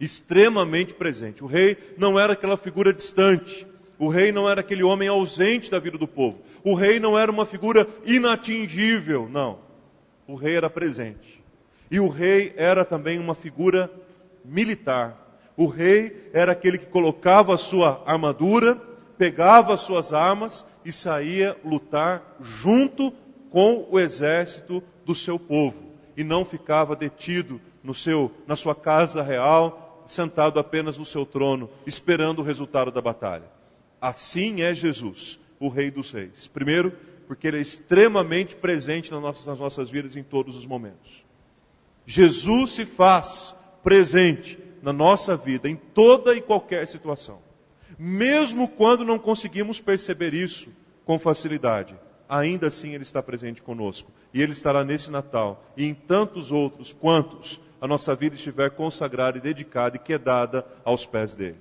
Extremamente presente. O rei não era aquela figura distante. O rei não era aquele homem ausente da vida do povo. O rei não era uma figura inatingível, não. O rei era presente. E o rei era também uma figura militar. O rei era aquele que colocava a sua armadura, pegava as suas armas e saía lutar junto com o exército do seu povo. E não ficava detido na sua casa real, sentado apenas no seu trono, esperando o resultado da batalha. Assim é Jesus, o Rei dos Reis. Primeiro, porque Ele é extremamente presente nas nossas vidas em todos os momentos. Jesus se faz presente na nossa vida, em toda e qualquer situação. Mesmo quando não conseguimos perceber isso com facilidade, ainda assim Ele está presente conosco. E Ele estará nesse Natal e em tantos outros quantos a nossa vida estiver consagrada e dedicada e quedada aos pés dele.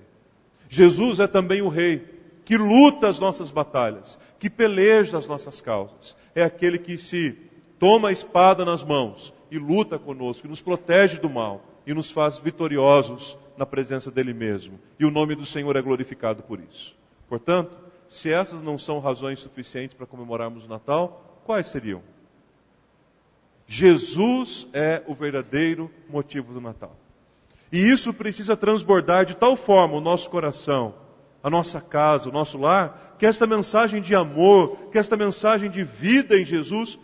Jesus é também o Rei que luta as nossas batalhas, que peleja as nossas causas. É aquele que se toma a espada nas mãos e luta conosco, e nos protege do mal e nos faz vitoriosos na presença dele mesmo. E o nome do Senhor é glorificado por isso. Portanto, se essas não são razões suficientes para comemorarmos o Natal, quais seriam? Jesus é o verdadeiro motivo do Natal. E isso precisa transbordar de tal forma o nosso coração, a nossa casa, o nosso lar, que esta mensagem de amor, que esta mensagem de vida em Jesus,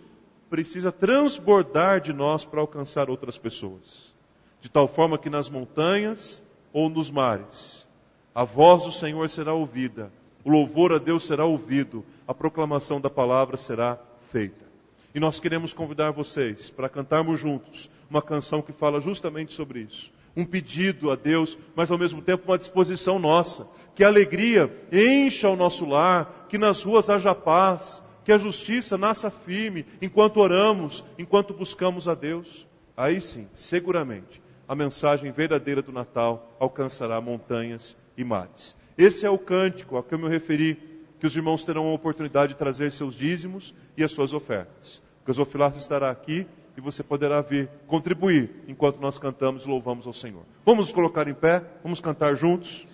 precisa transbordar de nós para alcançar outras pessoas. De tal forma que nas montanhas ou nos mares, a voz do Senhor será ouvida, o louvor a Deus será ouvido, a proclamação da palavra será feita. E nós queremos convidar vocês para cantarmos juntos uma canção que fala justamente sobre isso. Um pedido a Deus, mas ao mesmo tempo uma disposição nossa. Que a alegria encha o nosso lar, que nas ruas haja paz, que a justiça nasça firme enquanto oramos, enquanto buscamos a Deus. Aí sim, seguramente, a mensagem verdadeira do Natal alcançará montanhas e mares. Esse é o cântico a que eu me referi, que os irmãos terão a oportunidade de trazer seus dízimos e as suas ofertas. O gasofilato estará aqui e você poderá vir contribuir enquanto nós cantamos e louvamos ao Senhor. Vamos nos colocar em pé, vamos cantar juntos.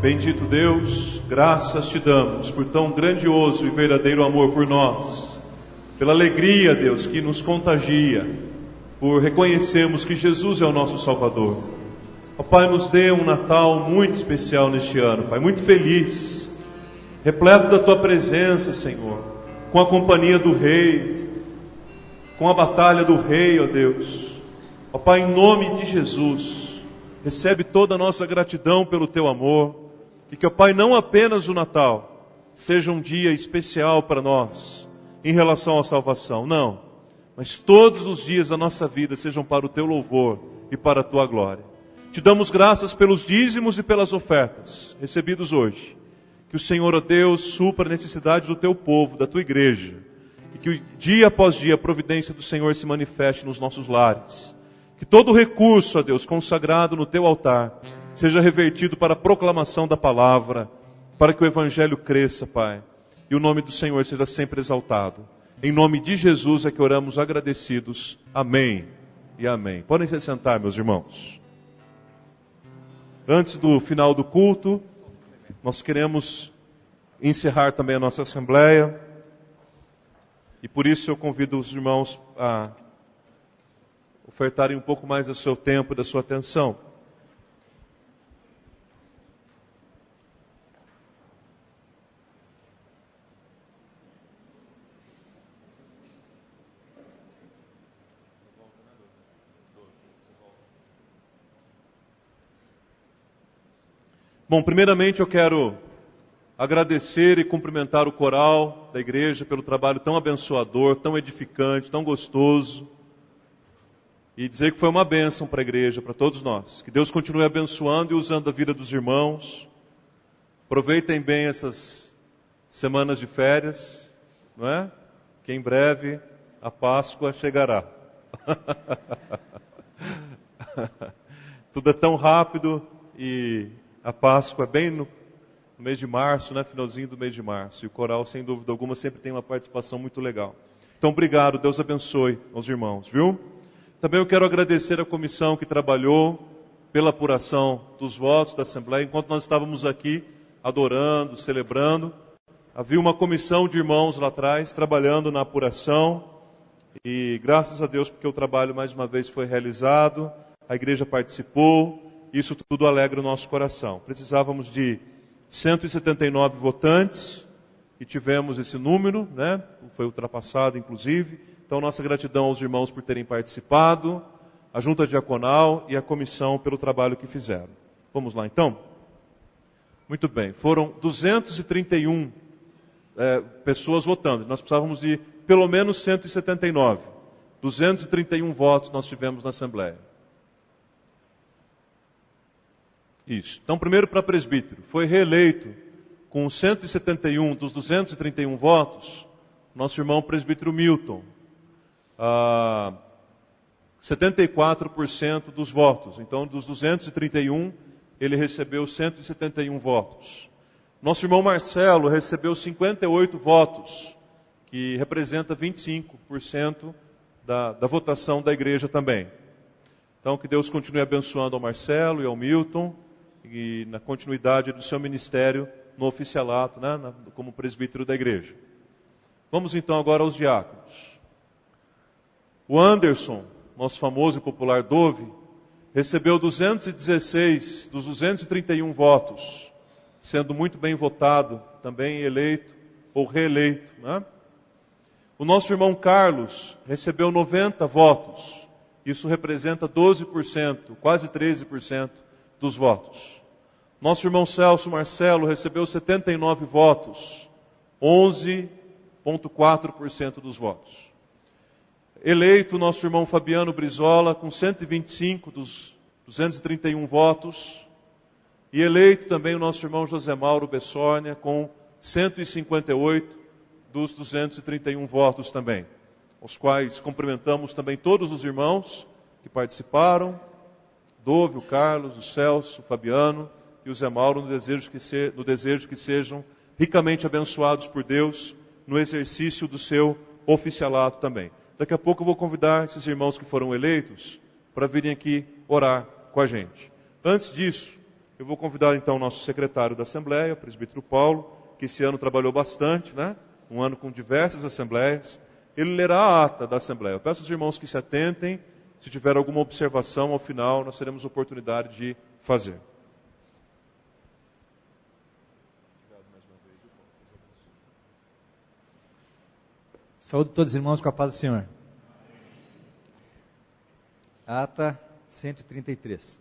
Bendito Deus, graças te damos por tão grandioso e verdadeiro amor por nós, pela alegria, Deus, que nos contagia, por reconhecermos que Jesus é o nosso Salvador. Ó Pai, nos dê um Natal muito especial neste ano, Pai, muito feliz, repleto da Tua presença, Senhor, com a companhia do Rei, com a batalha do Rei, ó Deus. Ó Pai, em nome de Jesus, recebe toda a nossa gratidão pelo Teu amor, e que, ó Pai, não apenas o Natal seja um dia especial para nós, em relação à salvação, não, mas todos os dias da nossa vida sejam para o Teu louvor e para a Tua glória. Te damos graças pelos dízimos e pelas ofertas recebidos hoje. Que o Senhor, ó Deus, supra a necessidade do teu povo, da tua igreja. E que dia após dia a providência do Senhor se manifeste nos nossos lares. Que todo recurso, ó Deus, consagrado no teu altar, seja revertido para a proclamação da palavra, para que o Evangelho cresça, Pai. E o nome do Senhor seja sempre exaltado. Em nome de Jesus é que oramos agradecidos. Amém e amém. Podem se sentar, meus irmãos. Antes do final do culto, nós queremos encerrar também a nossa assembleia. E por isso eu convido os irmãos a ofertarem um pouco mais do seu tempo e da sua atenção. Bom, primeiramente eu quero agradecer e cumprimentar o coral da igreja pelo trabalho tão abençoador, tão edificante, tão gostoso. E dizer que foi uma bênção para a igreja, para todos nós. Que Deus continue abençoando e usando a vida dos irmãos. Aproveitem bem essas semanas de férias, não é? Que em breve a Páscoa chegará. Tudo é tão rápido e a Páscoa é bem no mês de março, né? Finalzinho do mês de março. E o coral, sem dúvida alguma, sempre tem uma participação muito legal. Então, obrigado. Deus abençoe aos irmãos, viu? Também eu quero agradecer a comissão que trabalhou pela apuração dos votos da Assembleia. Enquanto nós estávamos aqui adorando, celebrando, havia uma comissão de irmãos lá atrás trabalhando na apuração. E graças a Deus, porque o trabalho mais uma vez foi realizado, a igreja participou. Isso tudo alegra o nosso coração. Precisávamos de 179 votantes e tivemos esse número, né? Foi ultrapassado inclusive. Então nossa gratidão aos irmãos por terem participado, a junta diaconal e a comissão pelo trabalho que fizeram. Vamos lá então? Muito bem, foram 231 pessoas votando. Nós precisávamos de pelo menos 179. 231 votos nós tivemos na Assembleia. Isso. Então, primeiro para presbítero. Foi reeleito com 171 dos 231 votos, nosso irmão presbítero Milton. 74% dos votos. Então, dos 231, ele recebeu 171 votos. Nosso irmão Marcelo recebeu 58 votos, que representa 25% da votação da igreja também. Então, que Deus continue abençoando ao Marcelo e ao Milton, e na continuidade do seu ministério no oficialato, né, como presbítero da igreja. Vamos então agora aos diáconos. O Anderson, nosso famoso e popular Dove, recebeu 216 dos 231 votos, sendo muito bem votado, também eleito ou reeleito, né? O nosso irmão Carlos recebeu 90 votos. Isso representa 12%, quase 13% dos votos. Nosso irmão Celso Marcelo recebeu 79 votos, 11,4% dos votos. Eleito nosso irmão Fabiano Brizola com 125 dos 231 votos. E eleito também o nosso irmão José Mauro Bessórnia com 158 dos 231 votos também. Aos quais cumprimentamos também todos os irmãos que participaram. Dove, o Carlos, o Celso, o Fabiano e o Zé Mauro, no desejo que sejam ricamente abençoados por Deus no exercício do seu oficialato também. Daqui a pouco eu vou convidar esses irmãos que foram eleitos para virem aqui orar com a gente. Antes disso, eu vou convidar então o nosso secretário da Assembleia, o presbítero Paulo, que esse ano trabalhou bastante, né? Um ano com diversas assembleias. Ele lerá a ata da Assembleia. Eu peço aos irmãos que se atentem. Se tiver alguma observação, ao final, nós teremos oportunidade de fazer. Saúde a todos os irmãos com a paz do Senhor. Ata 133.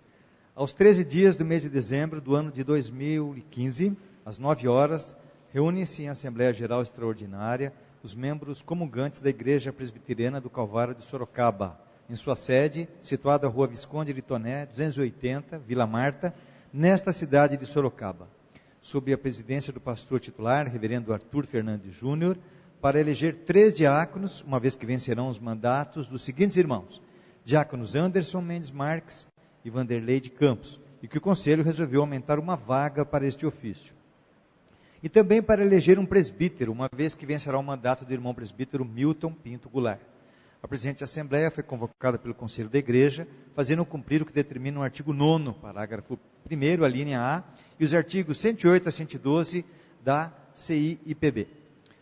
Aos 13 dias do mês de dezembro do ano de 2015, às 9 horas, reúnem-se em Assembleia Geral Extraordinária os membros comungantes da Igreja Presbiteriana do Calvário de Sorocaba, em sua sede, situada na Rua Visconde de Toné, 280, Vila Marta, nesta cidade de Sorocaba, sob a presidência do pastor titular, reverendo Arthur Fernandes Júnior, para eleger 3 diáconos, uma vez que vencerão os mandatos dos seguintes irmãos: diáconos Anderson Mendes Marques e Vanderlei de Campos, e que o Conselho resolveu aumentar uma vaga para este ofício. E também para eleger um presbítero, uma vez que vencerá o mandato do irmão presbítero Milton Pinto Goulart. A presente Assembleia foi convocada pelo Conselho da Igreja, fazendo cumprir o que determina o artigo 9º, parágrafo 1º, a linha A, e os artigos 108 a 112 da CIIPB.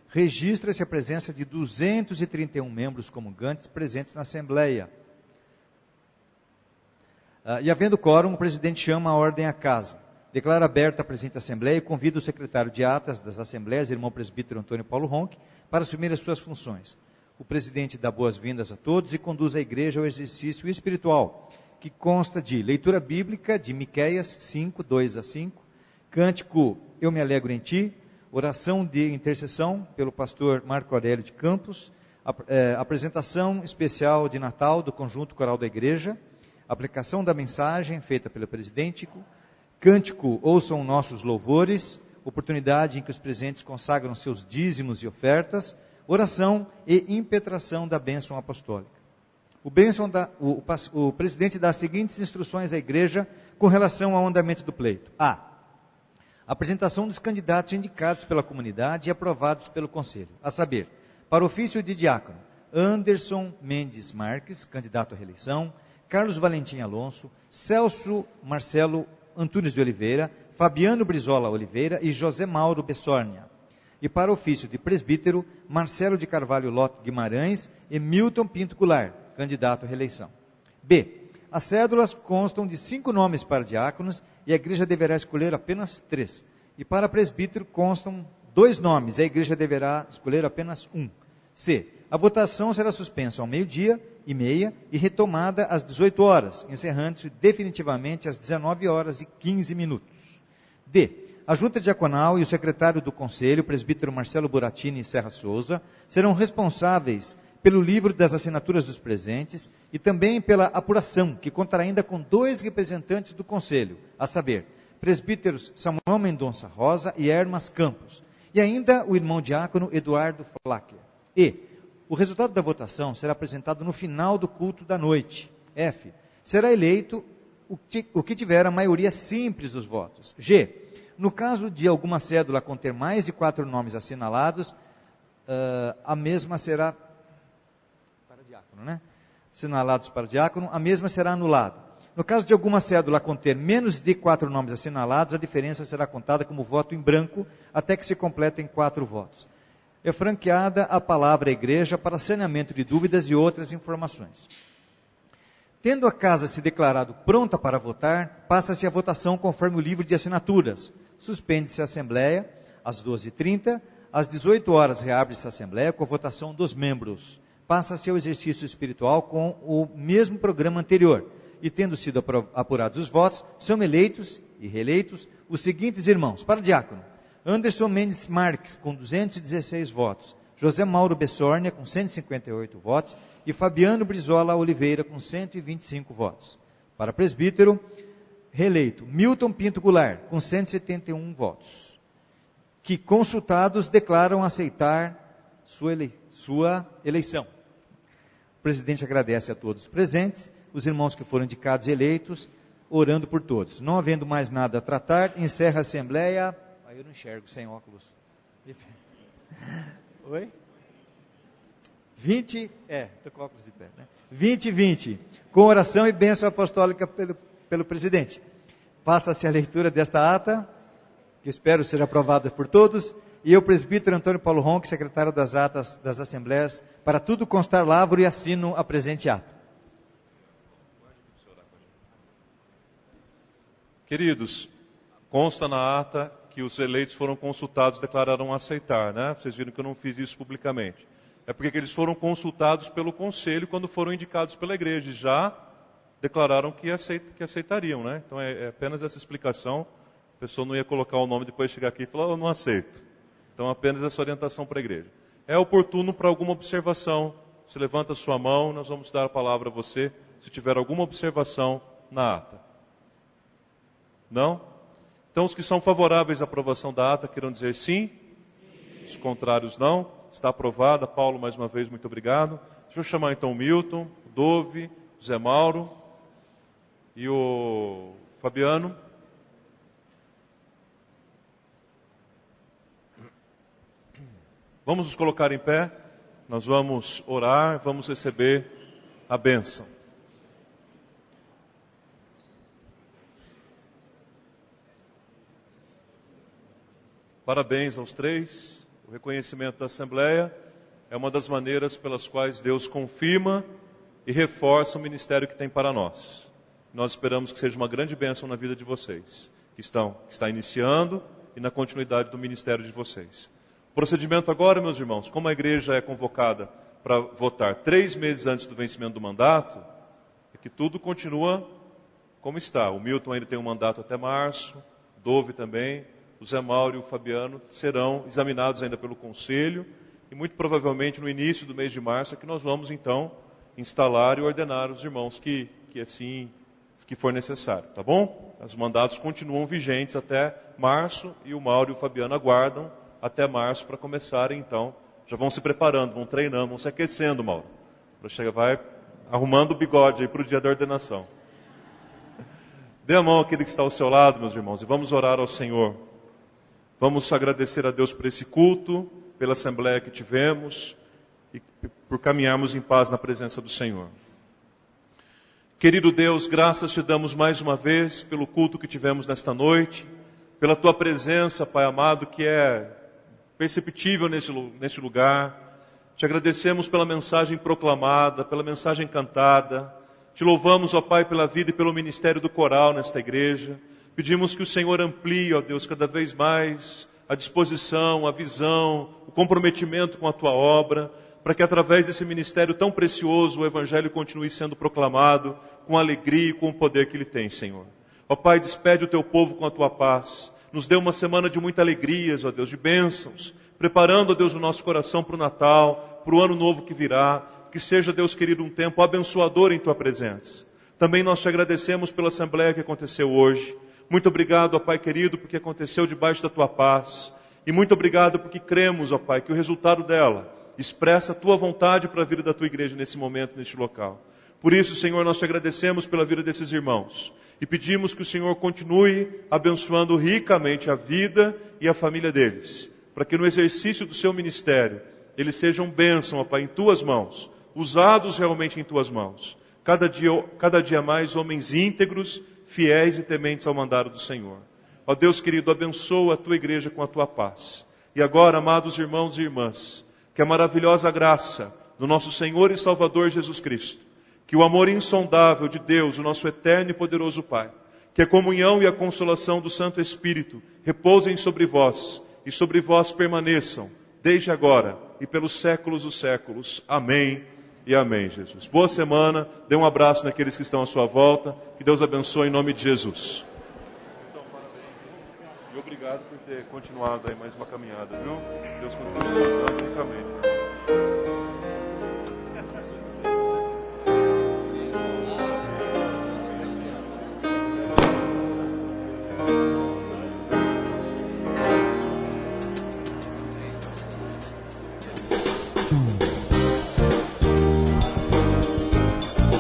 Registra-se a presença de 231 membros comungantes presentes na Assembleia. E havendo quórum, o presidente chama a ordem à casa. Declara aberta a presente Assembleia e convida o secretário de atas das Assembleias, irmão presbítero Antônio Paulo Ronque, para assumir as suas funções. O presidente dá boas-vindas a todos e conduz a igreja ao exercício espiritual, que consta de leitura bíblica de Miqueias 5, 2 a 5, cântico Eu me alegro em ti, oração de intercessão pelo pastor Marco Aurélio de Campos, apresentação especial de Natal do conjunto coral da igreja, aplicação da mensagem feita pelo presidente, cântico Ouçam Nossos Louvores, oportunidade em que os presentes consagram seus dízimos e ofertas, oração e impetração da bênção apostólica. O presidente dá as seguintes instruções à igreja com relação ao andamento do pleito. A. Apresentação dos candidatos indicados pela comunidade e aprovados pelo Conselho, a saber, para o ofício de diácono, Anderson Mendes Marques, candidato à reeleição, Carlos Valentim Alonso, Celso Marcelo Antunes de Oliveira, Fabiano Brizola Oliveira e José Mauro Bessornia. E para o ofício de presbítero, Marcelo de Carvalho Lote Guimarães e Milton Pinto Goulart, candidato à reeleição. B. As cédulas constam de 5 nomes para diáconos e a igreja deverá escolher apenas 3. E para presbítero constam 2 nomes e a igreja deverá escolher apenas 1. C. A votação será suspensa ao 12:30 e retomada às 18 horas, encerrando-se definitivamente às 19h15. D. A junta diaconal e o secretário do conselho, presbítero Marcelo Buratini Serra Souza, serão responsáveis pelo livro das assinaturas dos presentes e também pela apuração, que contará ainda com 2 representantes do conselho, a saber, presbíteros Samuel Mendonça Rosa e Hermas Campos, e ainda o irmão diácono Eduardo Flacker. E o resultado da votação será apresentado no final do culto da noite. F. Será eleito o que tiver a maioria simples dos votos. G. No caso de alguma cédula conter mais de 4 nomes assinalados, a mesma será para diácono, né? Assinalados para diácono, a mesma será anulada. No caso de alguma cédula conter menos de 4 nomes assinalados, a diferença será contada como voto em branco até que se completem 4 votos. É franqueada a palavra à igreja para saneamento de dúvidas e outras informações. Tendo a casa se declarado pronta para votar, passa-se a votação conforme o livro de assinaturas. Suspende-se a Assembleia às 12h30, às 18 horas reabre-se a Assembleia com a votação dos membros. Passa-se ao exercício espiritual com o mesmo programa anterior. E tendo sido apurados os votos, são eleitos e reeleitos os seguintes irmãos. Para diácono, Anderson Mendes Marques, com 216 votos. José Mauro Bessornia, com 158 votos. E Fabiano Brizola Oliveira, com 125 votos. Para presbítero, reeleito Milton Pinto Goulart, com 171 votos. Que consultados declaram aceitar sua eleição. O presidente agradece a todos os presentes, os irmãos que foram indicados e eleitos, orando por todos. Não havendo mais nada a tratar, encerra a Assembleia. Eu não enxergo sem óculos. Oi? 20, estou com óculos de pé, né? 2020, com oração e bênção apostólica pelo presidente. Passa-se a leitura desta ata, que espero seja aprovada por todos, e eu, presbítero Antônio Paulo Ronque, secretário das atas das Assembleias, para tudo constar lavro e assino a presente ata. Queridos, consta na ata que os eleitos foram consultados e declararam aceitar, né? Vocês viram que eu não fiz isso publicamente. É porque eles foram consultados pelo conselho quando foram indicados pela igreja e já declararam que aceitariam, né? Então é apenas essa explicação. A pessoa não ia colocar o nome depois chegar aqui e falar, eu não aceito. Então apenas essa orientação para a igreja. É oportuno para alguma observação você levanta a sua mão, nós vamos dar a palavra a você, se tiver alguma observação na ata. Não? Então, os que são favoráveis à aprovação da ata, queiram dizer sim. Os contrários, não. Está aprovada. Paulo, mais uma vez, muito obrigado. Deixa eu chamar então o Milton, o Dove, o Zé Mauro e o Fabiano. Vamos nos colocar em pé. Nós vamos orar, vamos receber a bênção. Parabéns aos três. O reconhecimento da Assembleia é uma das maneiras pelas quais Deus confirma e reforça o ministério que tem para nós. Nós esperamos que seja uma grande bênção na vida de vocês, que está iniciando e na continuidade do ministério de vocês. O procedimento agora, meus irmãos, como a igreja é convocada para votar 3 meses antes do vencimento do mandato, é que tudo continua como está. O Milton ainda tem um mandato até março, o Dove também, o Zé Mauro e o Fabiano serão examinados ainda pelo Conselho, e muito provavelmente no início do mês de março é que nós vamos então instalar e ordenar os irmãos que for necessário, tá bom? Os mandatos continuam vigentes até março e o Mauro e o Fabiano aguardam até março para começarem então, já vão se preparando, vão treinando, vão se aquecendo, Mauro. Vai arrumando o bigode aí para o dia da ordenação. Dê a mão àquele que está ao seu lado, meus irmãos, e vamos orar ao Senhor. Vamos agradecer a Deus por esse culto, pela assembleia que tivemos e por caminharmos em paz na presença do Senhor. Querido Deus, graças te damos mais uma vez pelo culto que tivemos nesta noite, pela tua presença, Pai amado, que é perceptível neste lugar. Te agradecemos pela mensagem proclamada, pela mensagem cantada. Te louvamos, ó Pai, pela vida e pelo ministério do coral nesta igreja. Pedimos que o Senhor amplie, ó Deus, cada vez mais a disposição, a visão, o comprometimento com a tua obra, para que através desse ministério tão precioso o Evangelho continue sendo proclamado com alegria e com o poder que ele tem, Senhor. Ó Pai, despede o teu povo com a tua paz. Nos dê uma semana de muita alegria, ó Deus, de bênçãos, preparando, ó Deus, o nosso coração para o Natal, para o ano novo que virá. Que seja, Deus querido, um tempo abençoador em tua presença. Também nós te agradecemos pela assembleia que aconteceu hoje. Muito obrigado, ó Pai querido, porque aconteceu debaixo da tua paz. E muito obrigado porque cremos, ó Pai, que o resultado dela expressa a tua vontade para a vida da tua igreja nesse momento, neste local. Por isso, Senhor, nós te agradecemos pela vida desses irmãos. E pedimos que o Senhor continue abençoando ricamente a vida e a família deles. Para que no exercício do seu ministério, eles sejam bênção, ó Pai, em tuas mãos. Usados realmente em tuas mãos. Cada dia mais homens íntegros, fiéis e tementes ao mandado do Senhor. Ó Deus querido, abençoa a tua igreja com a tua paz. E agora, amados irmãos e irmãs, que a maravilhosa graça do nosso Senhor e Salvador Jesus Cristo, que o amor insondável de Deus, o nosso eterno e poderoso Pai, que a comunhão e a consolação do Santo Espírito repousem sobre vós e sobre vós permaneçam, desde agora e pelos séculos dos séculos. Amém e amém, Jesus. Boa semana, dê um abraço naqueles que estão à sua volta, que Deus abençoe em nome de Jesus. Então, parabéns e obrigado por ter continuado aí mais uma caminhada, viu? Deus continue usando ricamente.